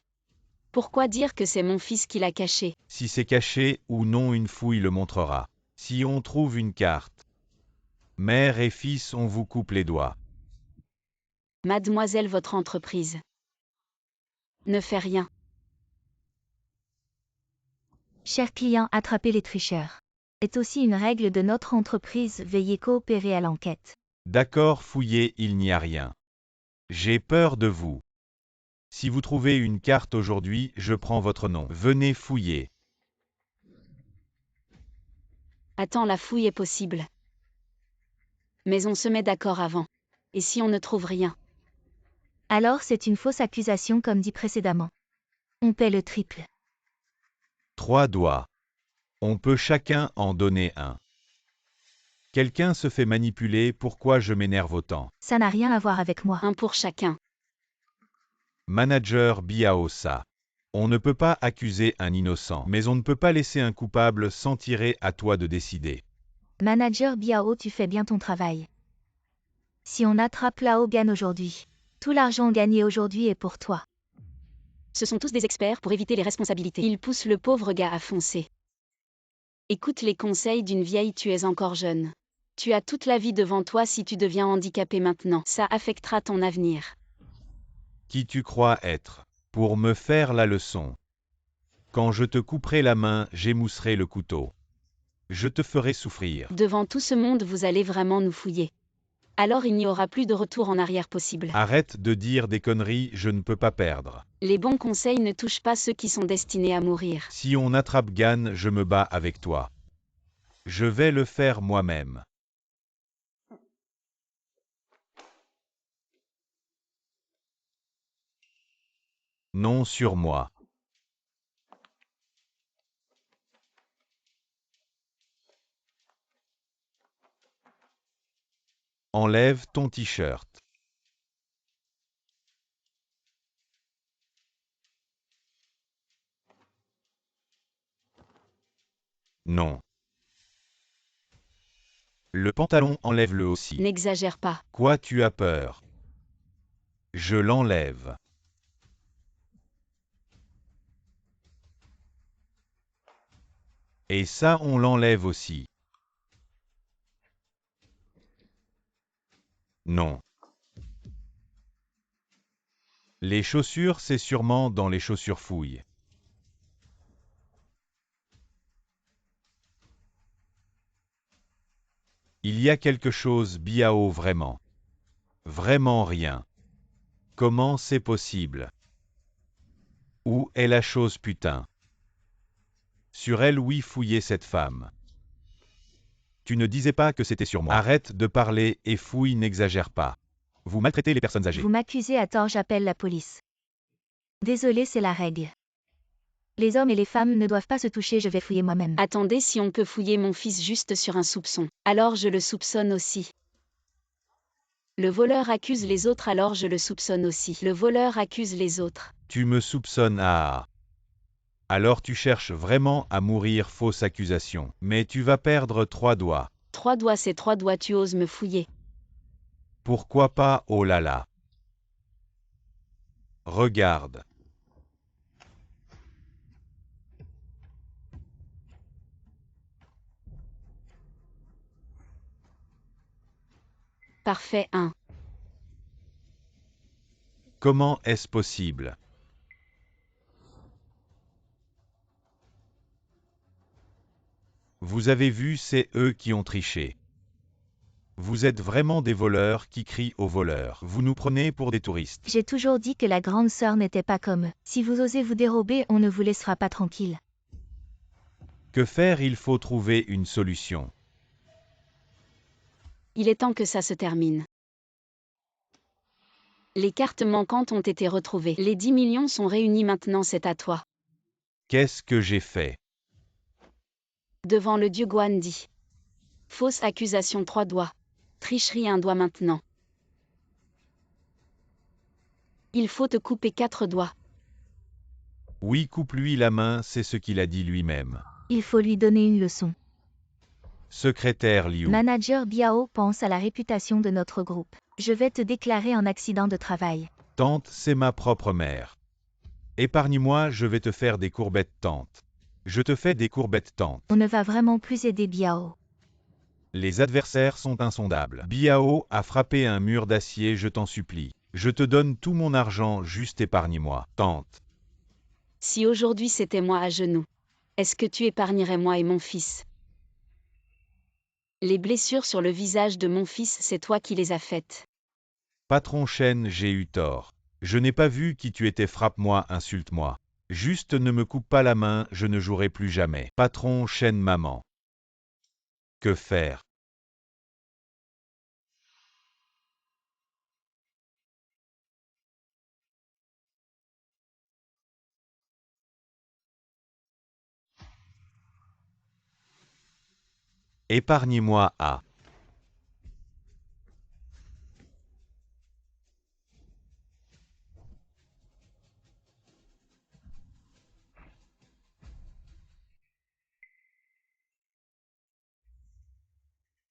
Pourquoi dire que c'est mon fils qui l'a cachée? Si c'est caché ou non, une fouille le montrera. Si on trouve une carte, mère et fils, on vous coupe les doigts. Mademoiselle, votre entreprise ne fait rien. Chers clients, attrapez les tricheurs. Est aussi une règle de notre entreprise, veuillez coopérer à l'enquête. D'accord, fouillez, il n'y a rien. J'ai peur de vous. Si vous trouvez une carte aujourd'hui, je prends votre nom. Venez fouiller. Attends, la fouille est possible. Mais on se met d'accord avant. Et si on ne trouve rien? Alors c'est une fausse accusation comme dit précédemment. On paie le triple. 3 doigts. On peut chacun en donner un. Quelqu'un se fait manipuler, pourquoi je m'énerve autant? Ça n'a rien à voir avec moi. Un pour chacun. Manager Biaosa. On ne peut pas accuser un innocent, mais on ne peut pas laisser un coupable s'en tirer, à toi de décider. Manager Biao, tu fais bien ton travail. Si on attrape Lao Gan aujourd'hui, tout l'argent gagné aujourd'hui est pour toi. Ce sont tous des experts pour éviter les responsabilités. Ils poussent le pauvre gars à foncer. Écoute les conseils d'une vieille, tu es encore jeune. Tu as toute la vie devant toi, si tu deviens handicapé maintenant, ça affectera ton avenir. Qui tu crois être? Pour me faire la leçon. Quand je te couperai la main, j'émousserai le couteau. Je te ferai souffrir. Devant tout ce monde, vous allez vraiment nous fouiller. Alors il n'y aura plus de retour en arrière possible. Arrête de dire des conneries, je ne peux pas perdre. Les bons conseils ne touchent pas ceux qui sont destinés à mourir. Si on attrape Gan, je me bats avec toi. Je vais le faire moi-même. Non sur moi. Enlève ton t-shirt. Non. Le pantalon, enlève-le aussi. N'exagère pas. Quoi, tu as peur? Je l'enlève. Et ça, on l'enlève aussi. Non. Les chaussures, c'est sûrement dans les chaussures fouilles. Il y a quelque chose, Biao, vraiment. Vraiment rien. Comment c'est possible? Où est la chose, putain? Sur elle, oui, fouillez cette femme. Tu ne disais pas que c'était sur moi. Arrête de parler et fouille, n'exagère pas. Vous maltraitez les personnes âgées. Vous m'accusez à tort, j'appelle la police. Désolé, c'est la règle. Les hommes et les femmes ne doivent pas se toucher, je vais fouiller moi-même. Attendez, si on peut fouiller mon fils juste sur un soupçon, alors je le soupçonne aussi. Le voleur accuse les autres, alors je le soupçonne aussi. Le voleur accuse les autres. Tu me soupçonnes à... Alors tu cherches vraiment à mourir, fausse accusation. Mais tu vas perdre 3 doigts. 3 doigts, c'est 3 doigts, tu oses me fouiller. Pourquoi pas, oh là là. Regarde. Parfait 1. Comment est-ce possible? Vous avez vu, c'est eux qui ont triché. Vous êtes vraiment des voleurs qui crient aux voleurs. Vous nous prenez pour des touristes. J'ai toujours dit que la grande sœur n'était pas comme eux. Si vous osez vous dérober, on ne vous laissera pas tranquille. Que faire? Il faut trouver une solution. Il est temps que ça se termine. Les cartes manquantes ont été retrouvées. Les 10 millions sont réunis, maintenant c'est à toi. Qu'est-ce que j'ai fait? Devant le dieu Guandi. Fausse accusation 3 doigts. Tricherie 1 doigt maintenant. Il faut te couper 4 doigts. Oui, coupe-lui la main, c'est ce qu'il a dit lui-même. Il faut lui donner une leçon. Secrétaire Liu. Manager Biao pense à la réputation de notre groupe. Je vais te déclarer en accident de travail. Tante, c'est ma propre mère. Épargne-moi, je vais te faire des courbettes, tante. Je te fais des courbettes, tante. On ne va vraiment plus aider Biao. Les adversaires sont insondables. Biao a frappé un mur d'acier, je t'en supplie. Je te donne tout mon argent, juste épargne-moi, tante. Si aujourd'hui c'était moi à genoux, est-ce que tu épargnerais moi et mon fils? Les blessures sur le visage de mon fils, c'est toi qui les as faites. Patron Chen, j'ai eu tort. Je n'ai pas vu qui tu étais, frappe-moi, insulte-moi. Juste ne me coupe pas la main, je ne jouerai plus jamais. Patron Chen, maman. Que faire? Épargnez-moi à.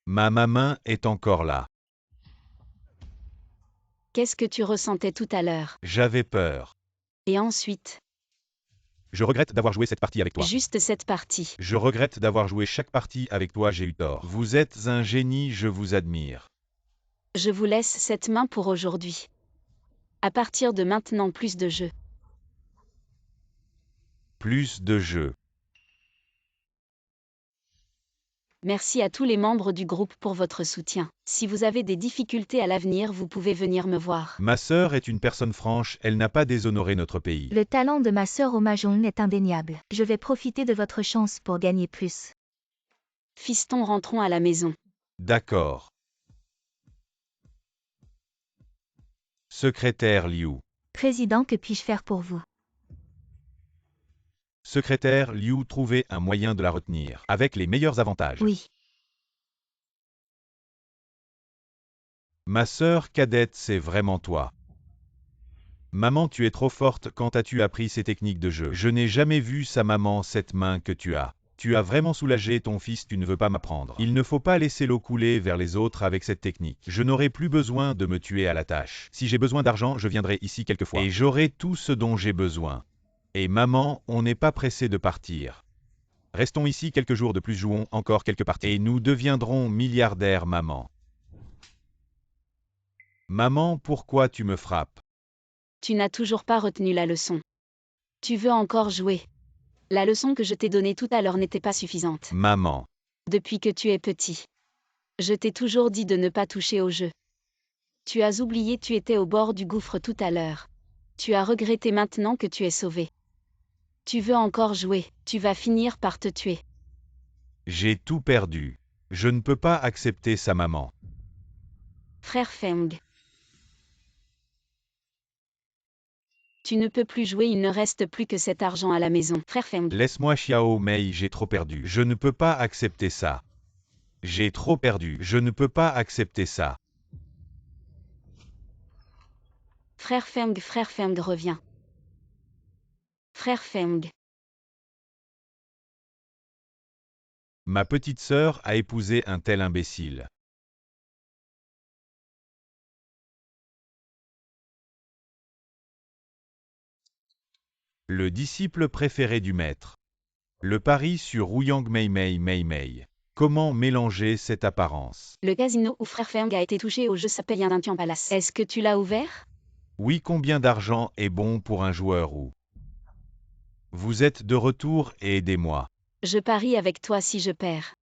Ma main est encore là. Qu'est-ce que tu ressentais tout à l'heure? J'avais peur. Et ensuite? Je regrette d'avoir joué cette partie avec toi. Juste cette partie. Je regrette d'avoir joué chaque partie avec toi, j'ai eu tort. Vous êtes un génie, je vous admire. Je vous laisse cette main pour aujourd'hui. À partir de maintenant, plus de jeux. Plus de jeux. Merci à tous les membres du groupe pour votre soutien. Si vous avez des difficultés à l'avenir, vous pouvez venir me voir. Ma sœur est une personne franche, elle n'a pas déshonoré notre pays. Le talent de ma sœur au Mahjong est indéniable. Je vais profiter de votre chance pour gagner plus. Fiston, rentrons à la maison. D'accord. Secrétaire Liu. Président, que puis-je faire pour vous? Secrétaire Liu, trouvez un moyen de la retenir, avec les meilleurs avantages. Oui. Ma sœur cadette, c'est vraiment toi. Maman, tu es trop forte, quand as-tu appris ces techniques de jeu? Je n'ai jamais vu ça, maman, cette main que tu as. Tu as vraiment soulagé ton fils, tu ne veux pas m'apprendre. Il ne faut pas laisser l'eau couler vers les autres avec cette technique. Je n'aurai plus besoin de me tuer à la tâche. Si j'ai besoin d'argent, je viendrai ici quelquefois. Et j'aurai tout ce dont j'ai besoin. Et maman, on n'est pas pressé de partir. Restons ici quelques jours de plus, jouons encore quelques parties. Et nous deviendrons milliardaires, maman. Maman, pourquoi tu me frappes? Tu n'as toujours pas retenu la leçon. Tu veux encore jouer. La leçon que je t'ai donnée tout à l'heure n'était pas suffisante. Maman. Depuis que tu es petit. Je t'ai toujours dit de ne pas toucher au jeu. Tu as oublié, tu étais au bord du gouffre tout à l'heure. Tu as regretté maintenant que tu es sauvé. Tu veux encore jouer, tu vas finir par te tuer. J'ai tout perdu. Je ne peux pas accepter ça, maman. Frère Feng. Tu ne peux plus jouer, il ne reste plus que cet argent à la maison. Frère Feng. Laisse-moi, Xiao Mei, j'ai trop perdu. Je ne peux pas accepter ça. J'ai trop perdu. Je ne peux pas accepter ça. Frère Feng, reviens. Frère Feng. Ma petite sœur a épousé un tel imbécile. Le disciple préféré du maître. Le pari sur Ouyang Mei Mei Mei Mei. Comment mélanger cette apparence? Le casino où Frère Feng a été touché au jeu s'appelle Yandintian Palace. Est-ce que tu l'as ouvert? Oui, combien d'argent est bon pour un joueur ou? Vous êtes de retour et aidez-moi. Je parie avec toi si je perds.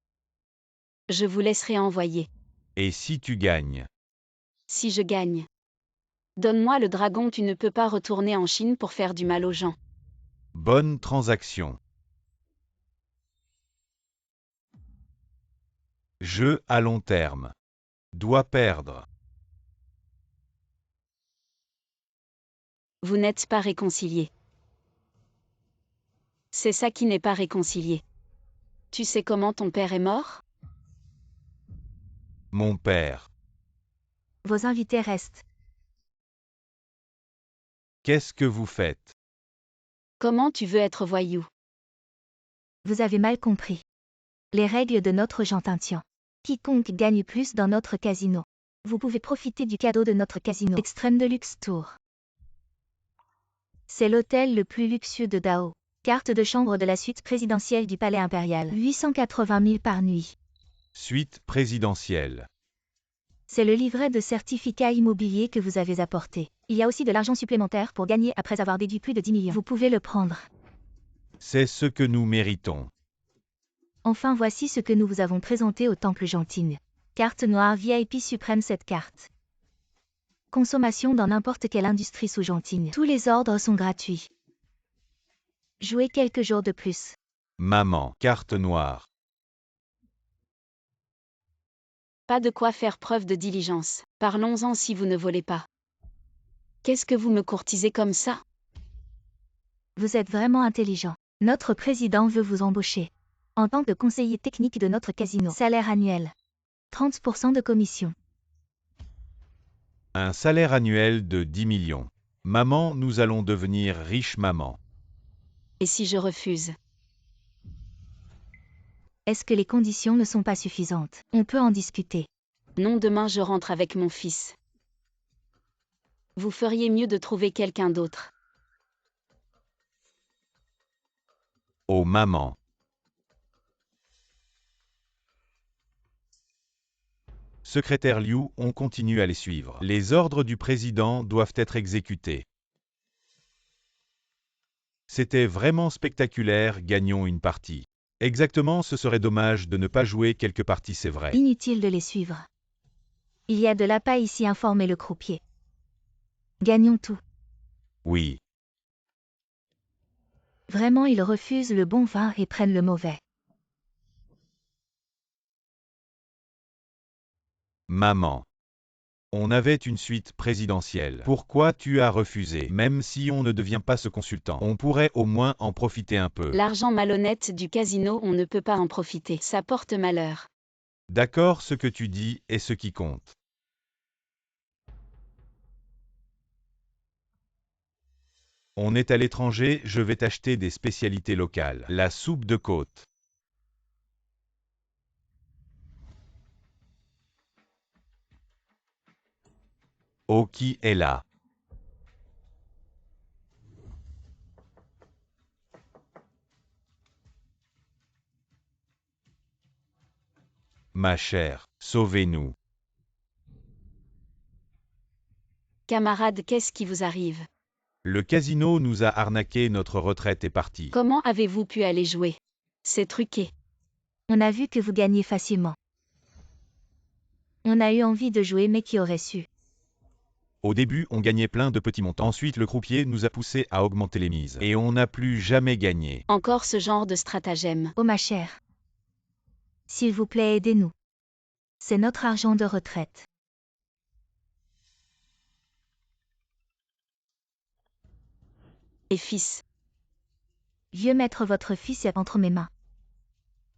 Je vous laisserai envoyer. Et si tu gagnes? Si je gagne. Donne-moi le dragon, tu ne peux pas retourner en Chine pour faire du mal aux gens. Bonne transaction. Jeu à long terme. Doit perdre. Vous n'êtes pas réconciliés. C'est ça qui n'est pas réconcilié. Tu sais comment ton père est mort? Mon père. Vos invités restent. Qu'est-ce que vous faites? Comment tu veux être voyou? Vous avez mal compris. Les règles de notre Gentintian. Quiconque gagne plus dans notre casino. Vous pouvez profiter du cadeau de notre casino Extrême Deluxe Tour. C'est l'hôtel le plus luxueux de Dao. Carte de chambre de la suite présidentielle du Palais Impérial. 880 000 par nuit. Suite présidentielle. C'est le livret de certificat immobilier que vous avez apporté. Il y a aussi de l'argent supplémentaire pour gagner après avoir déduit plus de 10 millions. Vous pouvez le prendre. C'est ce que nous méritons. Enfin voici ce que nous vous avons présenté au Temple Gentine. Carte noire VIP suprême cette carte. Consommation dans n'importe quelle industrie sous Gentine. Tous les ordres sont gratuits. Jouez quelques jours de plus. Maman. Carte noire. Pas de quoi faire preuve de diligence. Parlons-en si vous ne volez pas. Qu'est-ce que vous me courtisez comme ça? Vous êtes vraiment intelligent. Notre président veut vous embaucher. En tant que conseiller technique de notre casino. Salaire annuel. 30% de commission. Un salaire annuel de 10 millions. Maman, nous allons devenir riches, maman. Et si je refuse? Est-ce que les conditions ne sont pas suffisantes? On peut en discuter. Non, demain je rentre avec mon fils. Vous feriez mieux de trouver quelqu'un d'autre. Oh maman. Secrétaire Liu, on continue à les suivre. Les ordres du président doivent être exécutés. C'était vraiment spectaculaire, gagnons une partie. Exactement, ce serait dommage de ne pas jouer quelques parties, c'est vrai. Inutile de les suivre. Il y a de l'appât ici, informez le croupier. Gagnons tout. Oui. Vraiment, ils refusent le bon vin et prennent le mauvais. Maman. On avait une suite présidentielle. Pourquoi tu as refusé? Même si on ne devient pas ce consultant, on pourrait au moins en profiter un peu. L'argent malhonnête du casino, on ne peut pas en profiter. Ça porte malheur. D'accord, ce que tu dis est ce qui compte. On est à l'étranger, je vais t'acheter des spécialités locales. La soupe de côte. Oh, qui est là? Ma chère, sauvez-nous. Camarade, qu'est-ce qui vous arrive? Le casino nous a arnaqué, notre retraite est partie. Comment avez-vous pu aller jouer? C'est truqué. On a vu que vous gagnez facilement. On a eu envie de jouer, mais qui aurait su? Au début, on gagnait plein de petits montants. Ensuite, le croupier nous a poussé à augmenter les mises. Et on n'a plus jamais gagné. Encore ce genre de stratagème. Oh ma chère. S'il vous plaît, aidez-nous. C'est notre argent de retraite. Et fils. Vieux maître, votre fils est entre mes mains.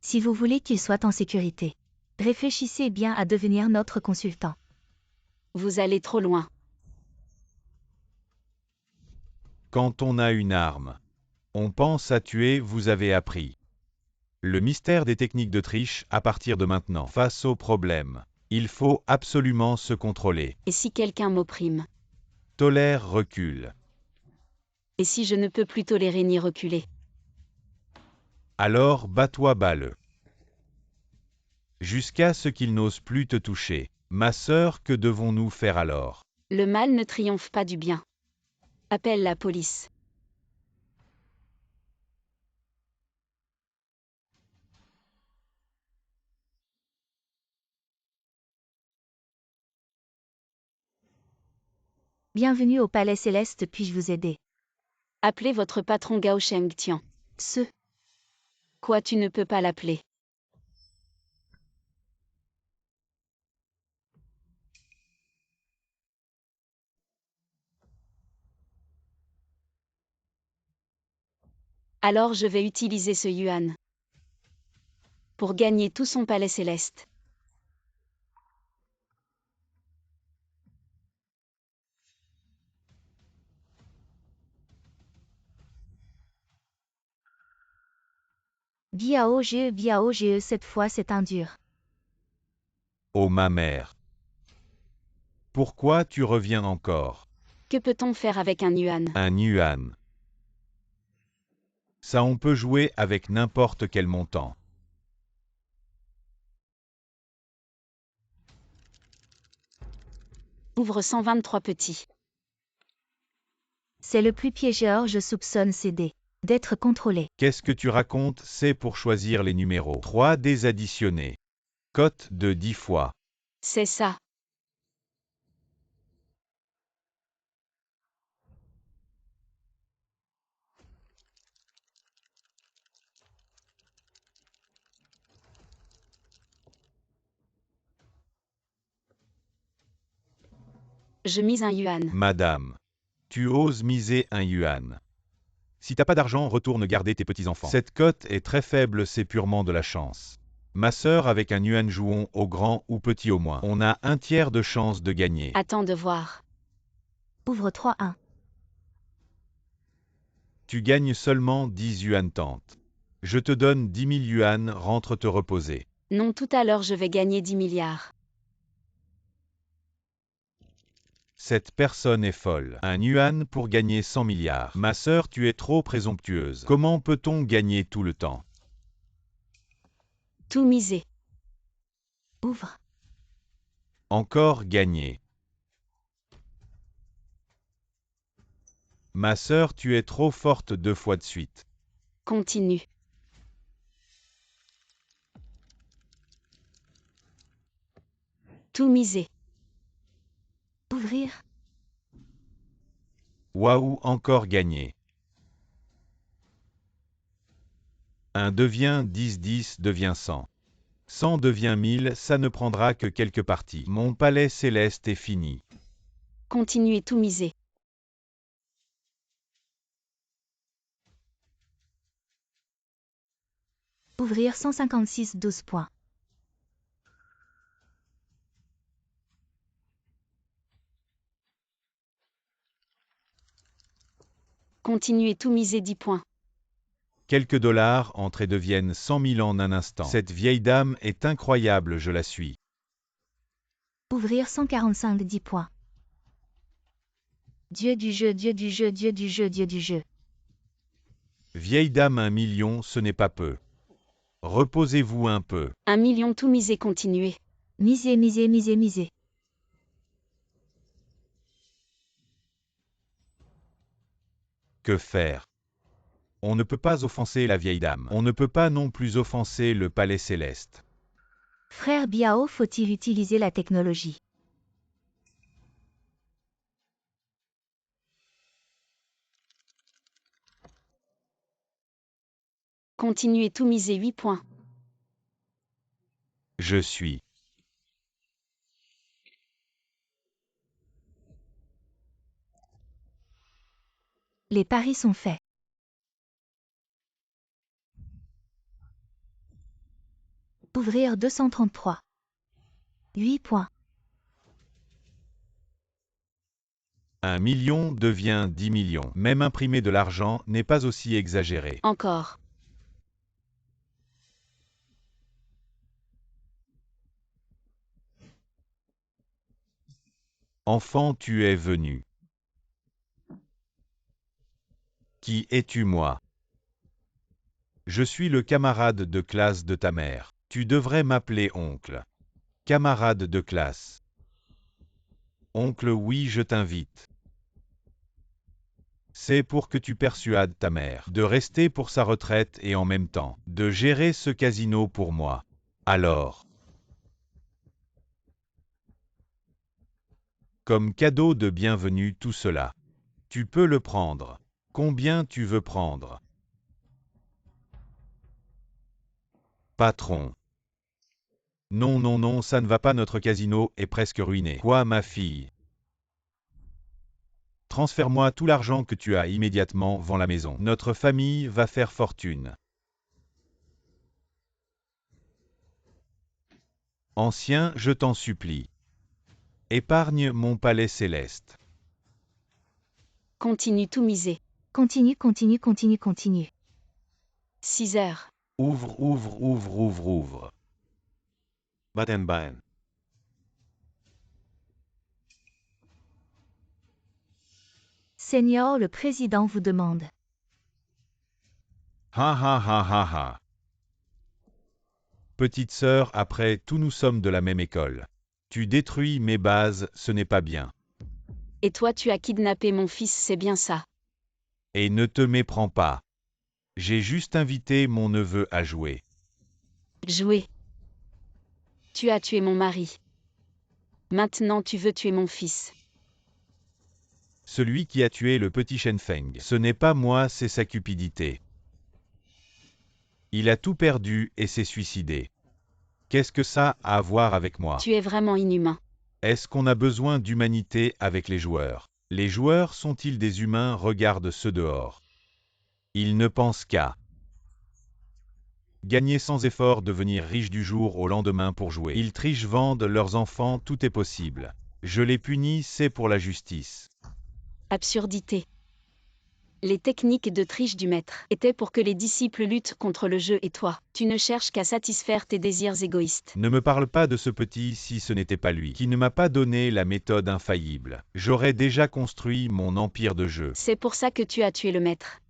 Si vous voulez qu'il soit en sécurité, réfléchissez bien à devenir notre consultant. Vous allez trop loin. Quand on a une arme, on pense à tuer, vous avez appris. Le mystère des techniques de triche, à partir de maintenant. Face au problème, il faut absolument se contrôler. Et si quelqu'un m'opprime? Tolère, recule. Et si je ne peux plus tolérer ni reculer? Alors bats-toi, bats-le. Jusqu'à ce qu'il n'ose plus te toucher. Ma sœur, que devons-nous faire alors? Le mal ne triomphe pas du bien. Appelle la police. Bienvenue au Palais Céleste, puis-je vous aider? Appelez votre patron Gao Shengtian. Quoi, tu ne peux pas l'appeler? Alors je vais utiliser ce yuan pour gagner tout son palais céleste. Biao GE, cette fois c'est un dur. Oh ma mère. Pourquoi tu reviens encore? Que peut-on faire avec un yuan? Un yuan. Ça on peut jouer avec n'importe quel montant. Ouvre 123 petits. C'est le plus piégeur, je soupçonne ces dés d'être contrôlé. Qu'est-ce que tu racontes? C'est pour choisir les numéros. 3 dés additionnés. Cote de 10 fois. C'est ça. Je mise un yuan. Madame. Tu oses miser un yuan. Si t'as pas d'argent, retourne garder tes petits-enfants. Cette cote est très faible, c'est purement de la chance. Ma sœur avec un yuan, jouons au grand ou petit au moins. On a un tiers de chance de gagner. Attends de voir. Ouvre 3-1. Tu gagnes seulement 10 yuan tente. Je te donne 10 000 yuan, rentre te reposer. Non, tout à l'heure je vais gagner 10 milliards. Cette personne est folle. Un yuan pour gagner 100 milliards. Ma sœur, tu es trop présomptueuse. Comment peut-on gagner tout le temps? Tout miser. Ouvre. Encore gagner. Ma sœur, tu es trop forte 2 fois de suite. Continue. Tout miser. Ouvrir. Waouh, encore gagner. 1 devient 10, 10 devient 100. 100 devient 1000, ça ne prendra que quelques parties. Mon palais céleste est fini. Continuez tout miser. Ouvrir 156 12 points. Continuez tout miser 10 points. Quelques dollars entrent et deviennent 100 000 en un instant. Cette vieille dame est incroyable, je la suis. Ouvrir 145 10 points. Dieu du jeu, Dieu du jeu, Dieu du jeu, Dieu du jeu. Vieille dame 1 million, ce n'est pas peu. Reposez-vous un peu. 1 million tout miser, continuez. Misez, misez, misez, misez. Que faire? On ne peut pas offenser la vieille dame. On ne peut pas non plus offenser le palais céleste. Frère Biao, faut-il utiliser la technologie? Continuez tout miser 8 points. Je suis. Les paris sont faits. Ouvrir 233. 8 points. 1 million devient 10 millions. Même imprimer de l'argent n'est pas aussi exagéré. Encore. Enfant, tu es venu. Qui es-tu, moi? Je suis le camarade de classe de ta mère. Tu devrais m'appeler oncle. Camarade de classe. Oncle, oui, je t'invite. C'est pour que tu persuades ta mère de rester pour sa retraite et en même temps de gérer ce casino pour moi. Alors, comme cadeau de bienvenue tout cela, tu peux le prendre. Combien tu veux prendre? Patron. Non, non, non, ça ne va pas, notre casino est presque ruiné. Quoi, ma fille? Transfère-moi tout l'argent que tu as immédiatement, vends la maison. Notre famille va faire fortune. Ancien, je t'en supplie. Épargne mon palais céleste. Continue tout miser. Continue, continue, continue, continue. 6 heures. Ouvre, ouvre, ouvre, ouvre, ouvre. Baden-Baden. Seigneur, le président vous demande. Ha ha ha ha ha. Petite sœur, après tout nous sommes de la même école. Tu détruis mes bases, ce n'est pas bien. Et toi tu as kidnappé mon fils, c'est bien ça. Et ne te méprends pas. J'ai juste invité mon neveu à jouer. Jouer. Tu as tué mon mari. Maintenant tu veux tuer mon fils. Celui qui a tué le petit Shenfeng. Ce n'est pas moi, c'est sa cupidité. Il a tout perdu et s'est suicidé. Qu'est-ce que ça a à voir avec moi? Tu es vraiment inhumain. Est-ce qu'on a besoin d'humanité avec les joueurs? Les joueurs sont-ils des humains? Regarde ceux dehors. Ils ne pensent qu'à gagner sans effort, devenir riche du jour au lendemain pour jouer. Ils trichent, vendent leurs enfants, tout est possible. Je les punis, c'est pour la justice. Absurdité. Les techniques de triche du maître étaient pour que les disciples luttent contre le jeu et toi, tu ne cherches qu'à satisfaire tes désirs égoïstes. Ne me parle pas de ce petit si ce n'était pas lui qui ne m'a pas donné la méthode infaillible. J'aurais déjà construit mon empire de jeu. C'est pour ça que tu as tué le maître.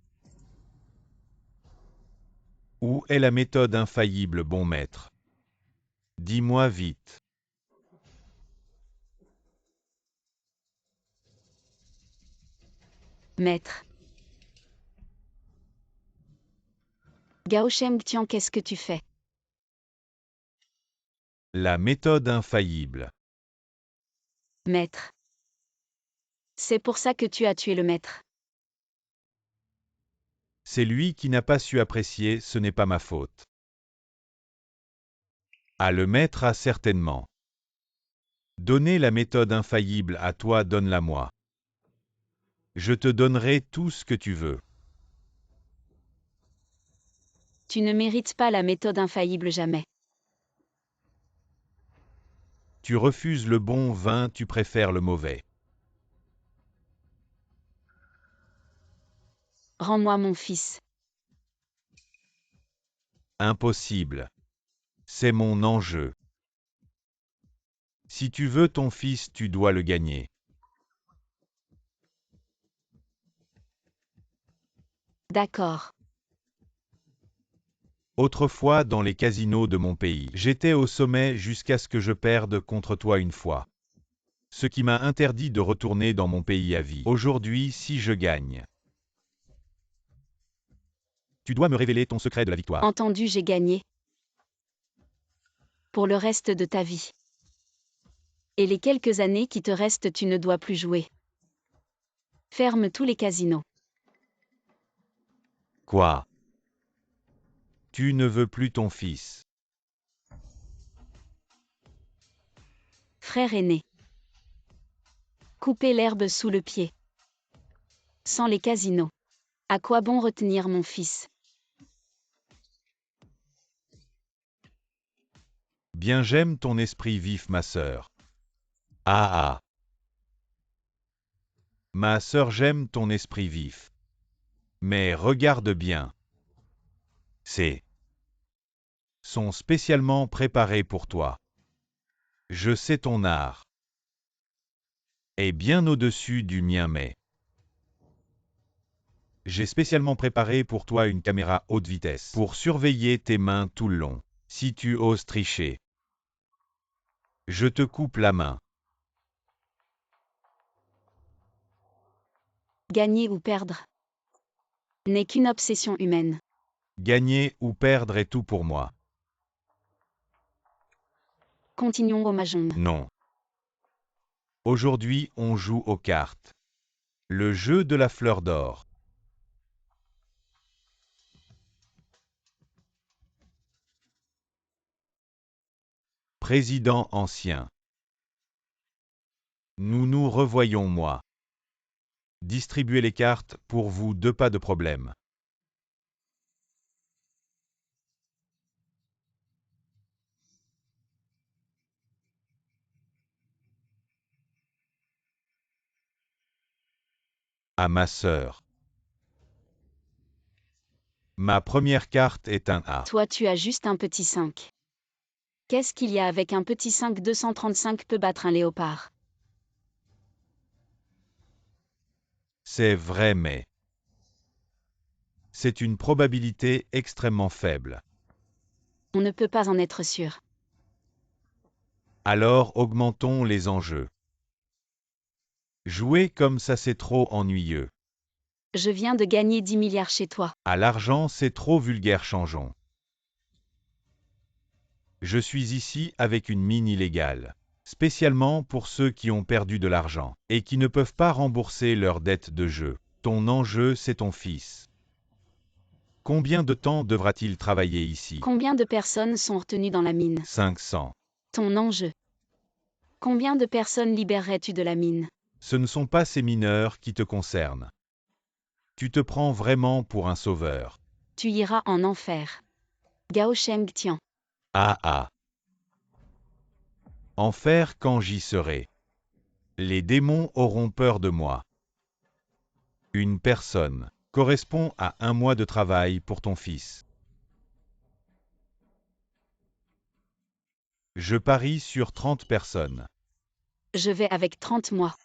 Où est la méthode infaillible, bon maître? Dis-moi vite. Maître. Gao Shengtian, qu'est-ce que tu fais? La méthode infaillible. Maître. C'est pour ça que tu as tué le maître. C'est lui qui n'a pas su apprécier, ce n'est pas ma faute. Ah, le maître a certainement donné la méthode infaillible à toi, donne-la moi. Je te donnerai tout ce que tu veux. Tu ne mérites pas la méthode infaillible jamais. Tu refuses le bon vin, tu préfères le mauvais. Rends-moi mon fils. Impossible. C'est mon enjeu. Si tu veux ton fils, tu dois le gagner. D'accord. Autrefois, dans les casinos de mon pays, j'étais au sommet jusqu'à ce que je perde contre toi une fois. Ce qui m'a interdit de retourner dans mon pays à vie. Aujourd'hui, si je gagne, tu dois me révéler ton secret de la victoire. Entendu, j'ai gagné. Pour le reste de ta vie. Et les quelques années qui te restent, tu ne dois plus jouer. Ferme tous les casinos. Quoi? Tu ne veux plus ton fils. Frère aîné. Couper l'herbe sous le pied. Sans les casinos. À quoi bon retenir mon fils? Bien, j'aime ton esprit vif, ma sœur. Ah ah. Ma sœur, j'aime ton esprit vif. Mais regarde bien. Ces sont spécialement préparés pour toi. Je sais ton art est bien au-dessus du mien, mais j'ai spécialement préparé pour toi une caméra haute vitesse pour surveiller tes mains tout le long. Si tu oses tricher, je te coupe la main. Gagner ou perdre n'est qu'une obsession humaine. Gagner ou perdre est tout pour moi. Continuons au mahjong. Non. Aujourd'hui, on joue aux cartes. Le jeu de la fleur d'or. Président ancien. Nous nous revoyons, moi. Distribuez les cartes, pour vous 2 pas de problème. À ma sœur. Ma première carte est un A. Toi tu as juste un petit 5. Qu'est-ce qu'il y a avec un petit 5? 235 peut battre un léopard. C'est vrai mais c'est une probabilité extrêmement faible. On ne peut pas en être sûr. Alors augmentons les enjeux. Jouer comme ça c'est trop ennuyeux. Je viens de gagner 10 milliards chez toi. À l'argent c'est trop vulgaire, changeons. Je suis ici avec une mine illégale. Spécialement pour ceux qui ont perdu de l'argent et qui ne peuvent pas rembourser leurs dettes de jeu. Ton enjeu c'est ton fils. Combien de temps devra-t-il travailler ici? Combien de personnes sont retenues dans la mine? 500. Ton enjeu. Combien de personnes libérerais-tu de la mine? Ce ne sont pas ces mineurs qui te concernent. Tu te prends vraiment pour un sauveur. Tu iras en enfer. Gao Sheng Tian. Ah ah. Enfer quand j'y serai. Les démons auront peur de moi. Une personne correspond à 1 mois de travail pour ton fils. Je parie sur 30 personnes. Je vais avec 30 mois.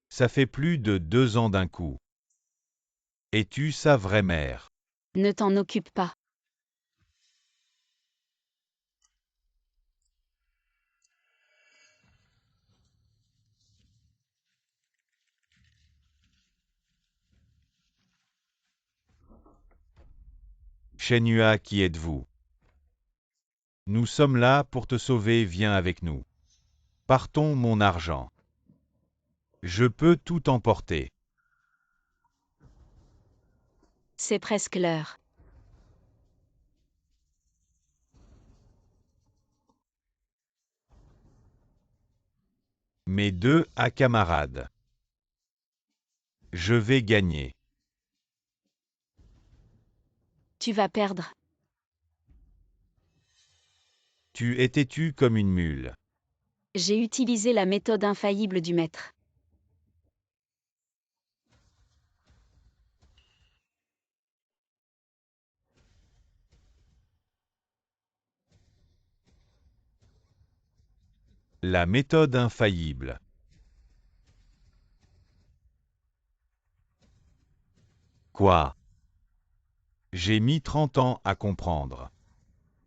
Ça fait plus de 2 ans d'un coup. Es-tu sa vraie mère? Ne t'en occupe pas. Shenhua, qui êtes-vous? Nous sommes là pour te sauver, viens avec nous. Partons, mon argent. Je peux tout emporter. C'est presque l'heure. Mes 2 à camarades. Je vais gagner. Tu vas perdre. Tu es têtu comme une mule. J'ai utilisé la méthode infaillible du maître. La méthode infaillible. Quoi? J'ai mis 30 ans à comprendre.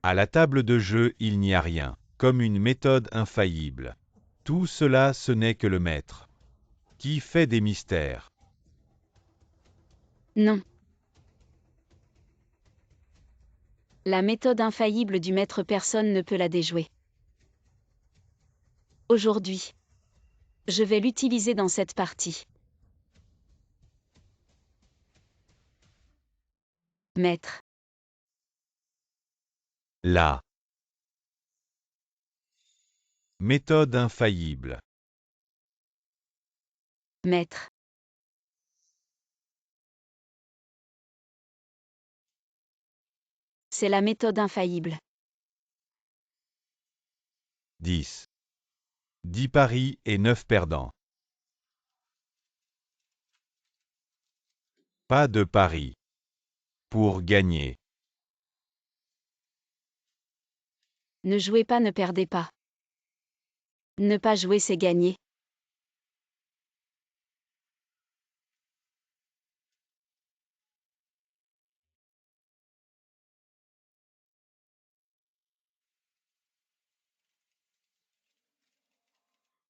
À la table de jeu, il n'y a rien, comme une méthode infaillible. Tout cela, ce n'est que le maître, qui fait des mystères. Non. La méthode infaillible du maître, personne ne peut la déjouer. Aujourd'hui. Je vais l'utiliser dans cette partie. Maître. La méthode infaillible. Maître. C'est la méthode infaillible. 10. 10 paris et 9 perdants. Pas de pari. Pour gagner. Ne jouez pas, ne perdez pas. Ne pas jouer, c'est gagner.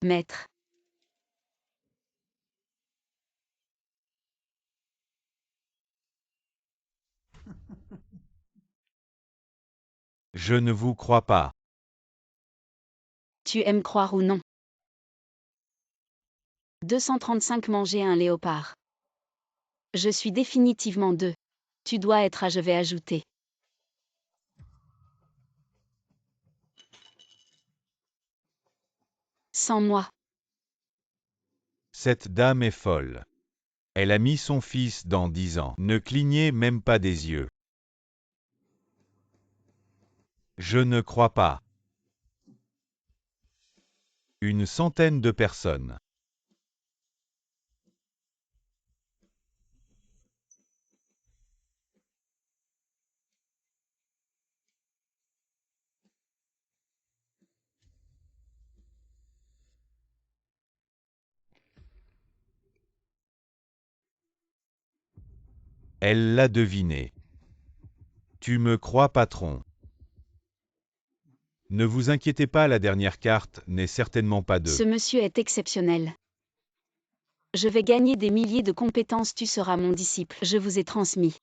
Maître. Je ne vous crois pas. Tu aimes croire ou non? 235 manger un léopard. Je suis définitivement 2. Tu dois être à, je vais ajouter. Sans moi. Cette dame est folle. Elle a mis son fils dans 10 ans. Ne clignez même pas des yeux. Je ne crois pas. Une centaine de personnes. Elle l'a deviné. Tu me crois, patron? Ne vous inquiétez pas, la dernière carte n'est certainement pas de... Ce monsieur est exceptionnel. Je vais gagner des milliers de compétences. Tu seras mon disciple. Je vous ai transmis.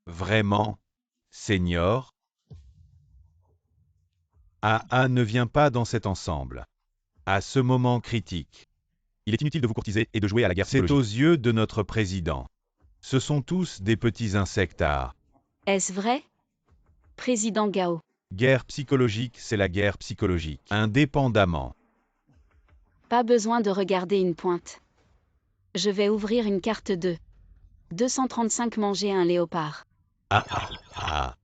Vraiment, Seigneur? AA ne vient pas dans cet ensemble. À ce moment critique. Il est inutile de vous courtiser et de jouer à la guerre psychologique. C'est aux yeux de notre président. Ce sont tous des petits insectes à... Est-ce vrai? Président Gao. Guerre psychologique, c'est la guerre psychologique. Indépendamment. Pas besoin de regarder une pointe. Je vais ouvrir une carte 2. 235 manger un léopard. Ah.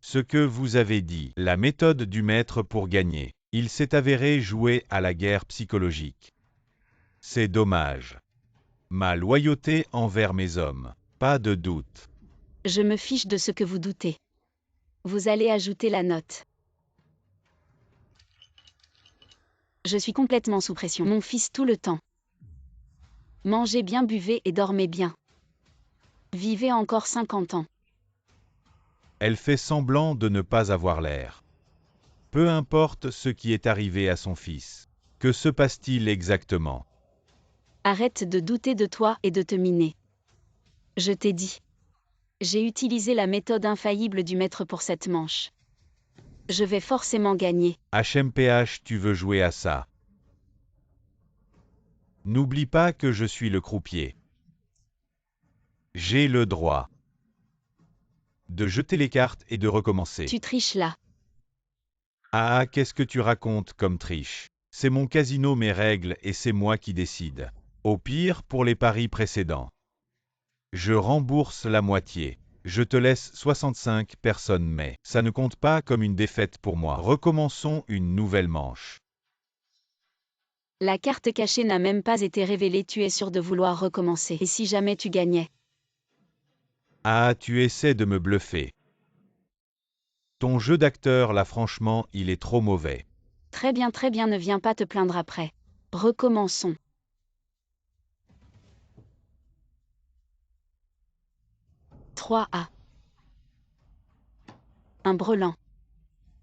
Ce que vous avez dit, la méthode du maître pour gagner, il s'est avéré jouer à la guerre psychologique. C'est dommage. Ma loyauté envers mes hommes, pas de doute. Je me fiche de ce que vous doutez. Vous allez ajouter la note. Je suis complètement sous pression. Mon fils tout le temps. Mangez bien, buvez et dormez bien. Vivez encore 50 ans. Elle fait semblant de ne pas avoir l'air. Peu importe ce qui est arrivé à son fils. Que se passe-t-il exactement? Arrête de douter de toi et de te miner. Je t'ai dit. J'ai utilisé la méthode infaillible du maître pour cette manche. Je vais forcément gagner. HMPH, tu veux jouer à ça? N'oublie pas que je suis le croupier. J'ai le droit de jeter les cartes et de recommencer. Tu triches là. Ah, qu'est-ce que tu racontes comme triche? C'est mon casino, mes règles, et c'est moi qui décide. Au pire, pour les paris précédents. Je rembourse la moitié. Je te laisse 65 personnes, mais ça ne compte pas comme une défaite pour moi. Recommençons une nouvelle manche. La carte cachée n'a même pas été révélée. Tu es sûr de vouloir recommencer. Et si jamais tu gagnais? Ah, tu essaies de me bluffer. Ton jeu d'acteur, là, franchement, il est trop mauvais. Très bien, ne viens pas te plaindre après. Recommençons. « 3A. Un brelan.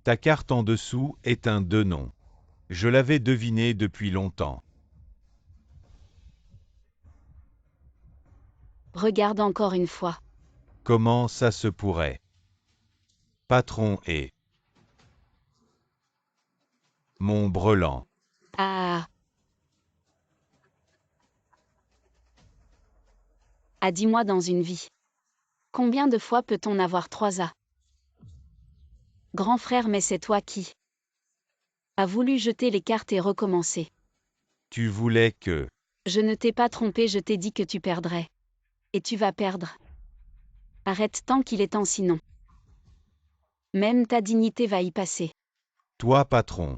Ta carte en dessous est un 2 non. Je l'avais deviné depuis longtemps. Regarde encore une fois. Comment ça se pourrait? Patron et mon brelan. Ah. Ah, dis-moi dans une vie. Combien de fois peut-on avoir 3A? Grand frère, mais c'est toi qui a voulu jeter les cartes et recommencer. Tu voulais que... Je ne t'ai pas trompé, je t'ai dit que tu perdrais. Et tu vas perdre. Arrête tant qu'il est temps, sinon. Même ta dignité va y passer. Toi, patron.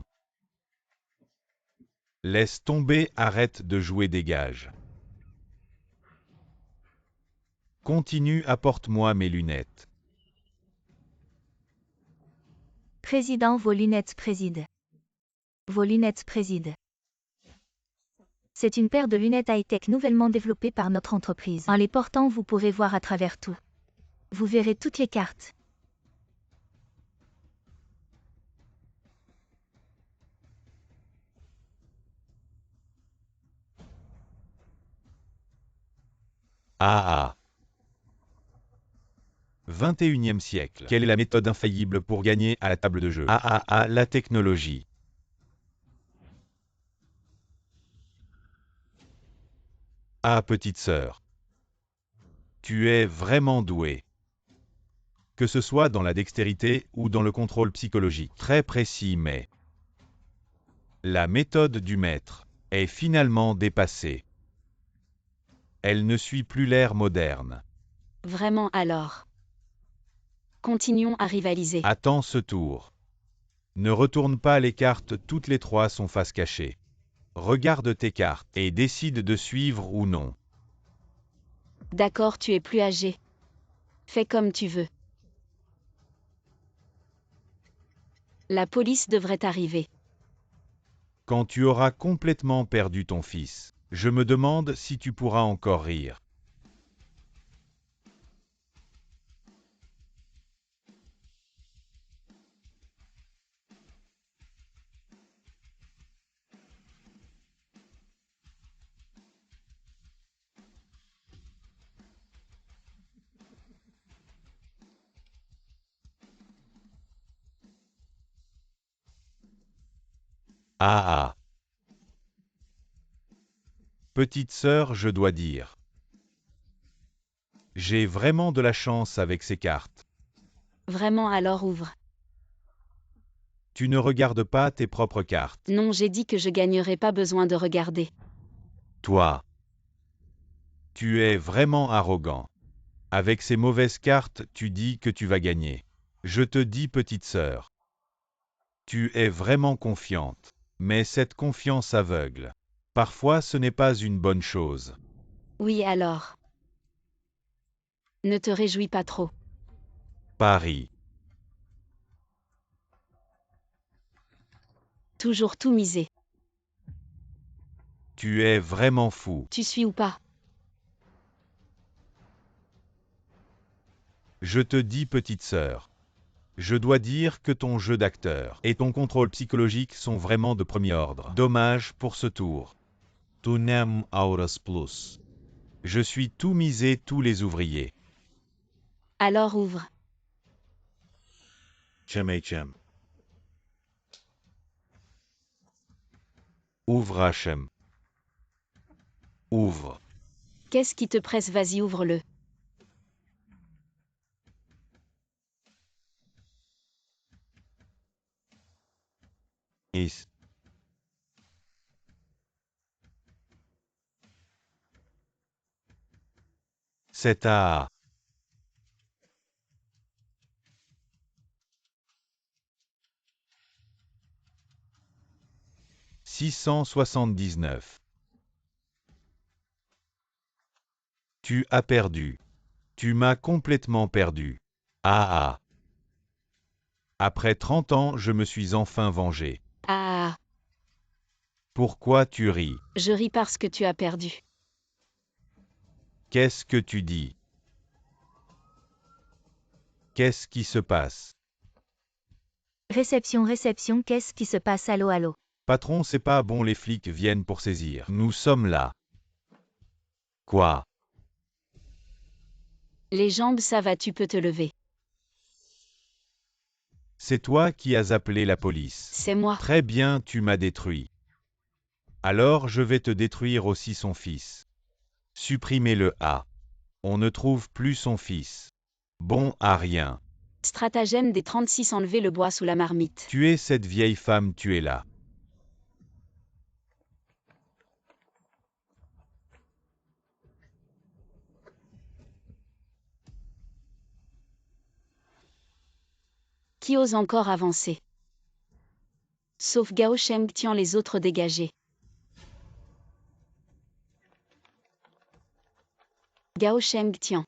Laisse tomber, arrête de jouer des gages. Continue, apporte-moi mes lunettes. Président, vos lunettes président. Vos lunettes président. C'est une paire de lunettes high-tech nouvellement développée par notre entreprise. En les portant, vous pourrez voir à travers tout. Vous verrez toutes les cartes. Ah. 21e siècle. Quelle est la méthode infaillible pour gagner à la table de jeu? La technologie. Ah, petite sœur. Tu es vraiment douée. que ce soit dans la dextérité ou dans le contrôle psychologique. Très précis mais... La méthode du maître est finalement dépassée. Elle ne suit plus l'ère moderne. Vraiment alors. Continuons à rivaliser. Attends ce tour. Ne retourne pas les cartes, toutes les trois sont face cachée. Regarde tes cartes et décide de suivre ou non. D'accord, tu es plus âgé. Fais comme tu veux. La police devrait arriver. Quand tu auras complètement perdu ton fils, je me demande si tu pourras encore rire. Ah ah. Petite sœur, je dois dire. J'ai vraiment de la chance avec ces cartes. Vraiment alors ouvre. Tu ne regardes pas tes propres cartes. Non, j'ai dit que je gagnerais, pas besoin de regarder. Toi. Tu es vraiment arrogant. Avec ces mauvaises cartes, tu dis que tu vas gagner. Je te dis, petite sœur. Tu es vraiment confiante. Mais cette confiance aveugle. Parfois ce n'est pas une bonne chose. Oui alors. Ne te réjouis pas trop. Paris. Toujours tout miser. Tu es vraiment fou. Tu suis ou pas? Je te dis, petite sœur. Je dois dire que ton jeu d'acteur et ton contrôle psychologique sont vraiment de premier ordre. Dommage pour ce tour. Tu n'aimes Auras Plus. Je suis tout misé, tous les ouvriers. Alors ouvre. Chem. Ouvre Hachem. Ouvre. Qu'est-ce qui te presse? Vas-y, ouvre-le. Is. C'est à... 679. Tu as perdu. Tu m'as complètement perdu. Ah ah. Après 30 ans, je me suis enfin vengé. Ah. Pourquoi tu ris? Je ris parce que tu as perdu. Qu'est-ce que tu dis? Qu'est-ce qui se passe? Réception, qu'est-ce qui se passe? Allô, allô. Patron, c'est pas bon, les flics viennent pour saisir. Nous sommes là. Quoi? Les jambes, ça va, tu peux te lever. C'est toi qui as appelé la police. C'est moi. Très bien, tu m'as détruit. Alors je vais te détruire aussi son fils. Supprimez-le A. On ne trouve plus son fils. Bon à rien. Stratagème des 36, enlever le bois sous la marmite. Tuez cette vieille femme, tuez-la. Qui ose encore avancer? Sauf Gao Sheng Tian, les autres dégagés. Gao Sheng Tian.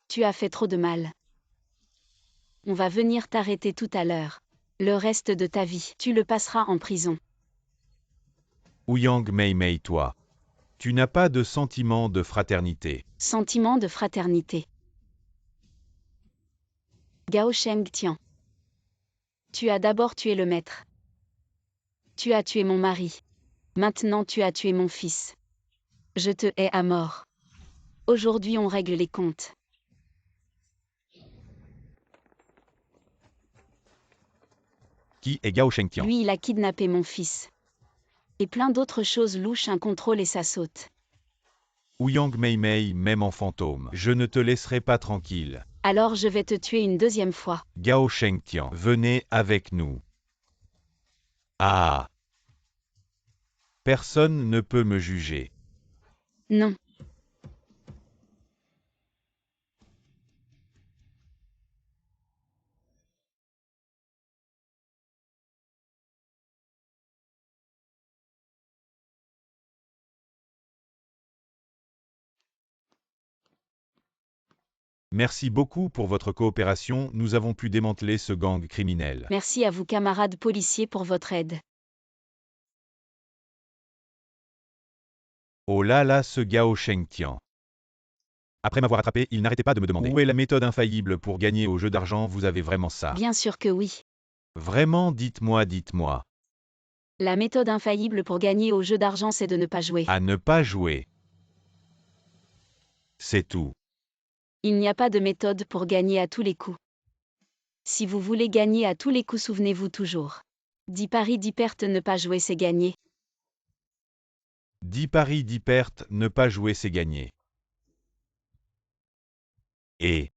Tu as fait trop de mal. On va venir t'arrêter tout à l'heure. Le reste de ta vie, tu le passeras en prison. Ouyang Mei, toi. Tu n'as pas de sentiment de fraternité. Sentiment de fraternité. Gao Sheng Tian. Tu as d'abord tué le maître. Tu as tué mon mari. Maintenant tu as tué mon fils. Je te hais à mort. Aujourd'hui on règle les comptes. Qui est Gao Shengtian? Lui, il a kidnappé mon fils. Et plein d'autres choses louches, un contrôle et ça saute. Ouyang Mei, même en fantôme. Je ne te laisserai pas tranquille. Alors je vais te tuer une deuxième fois. Gao Shengtian, venez avec nous. Ah! Personne ne peut me juger. Non. Merci beaucoup pour votre coopération, nous avons pu démanteler ce gang criminel. Merci à vous camarades policiers pour votre aide. Oh là là, ce Gao Shengtian. Après m'avoir attrapé, il n'arrêtait pas de me demander où est la méthode infaillible pour gagner au jeu d'argent, vous avez vraiment ça? Bien sûr que oui. Vraiment, dites-moi, dites-moi. La méthode infaillible pour gagner au jeu d'argent, c'est de ne pas jouer. À ne pas jouer. C'est tout. Il n'y a pas de méthode pour gagner à tous les coups. Si vous voulez gagner à tous les coups, souvenez-vous toujours. 10 paris, 10 pertes, ne pas jouer, c'est gagner. 10 paris, 10 pertes, ne pas jouer c'est gagner. Et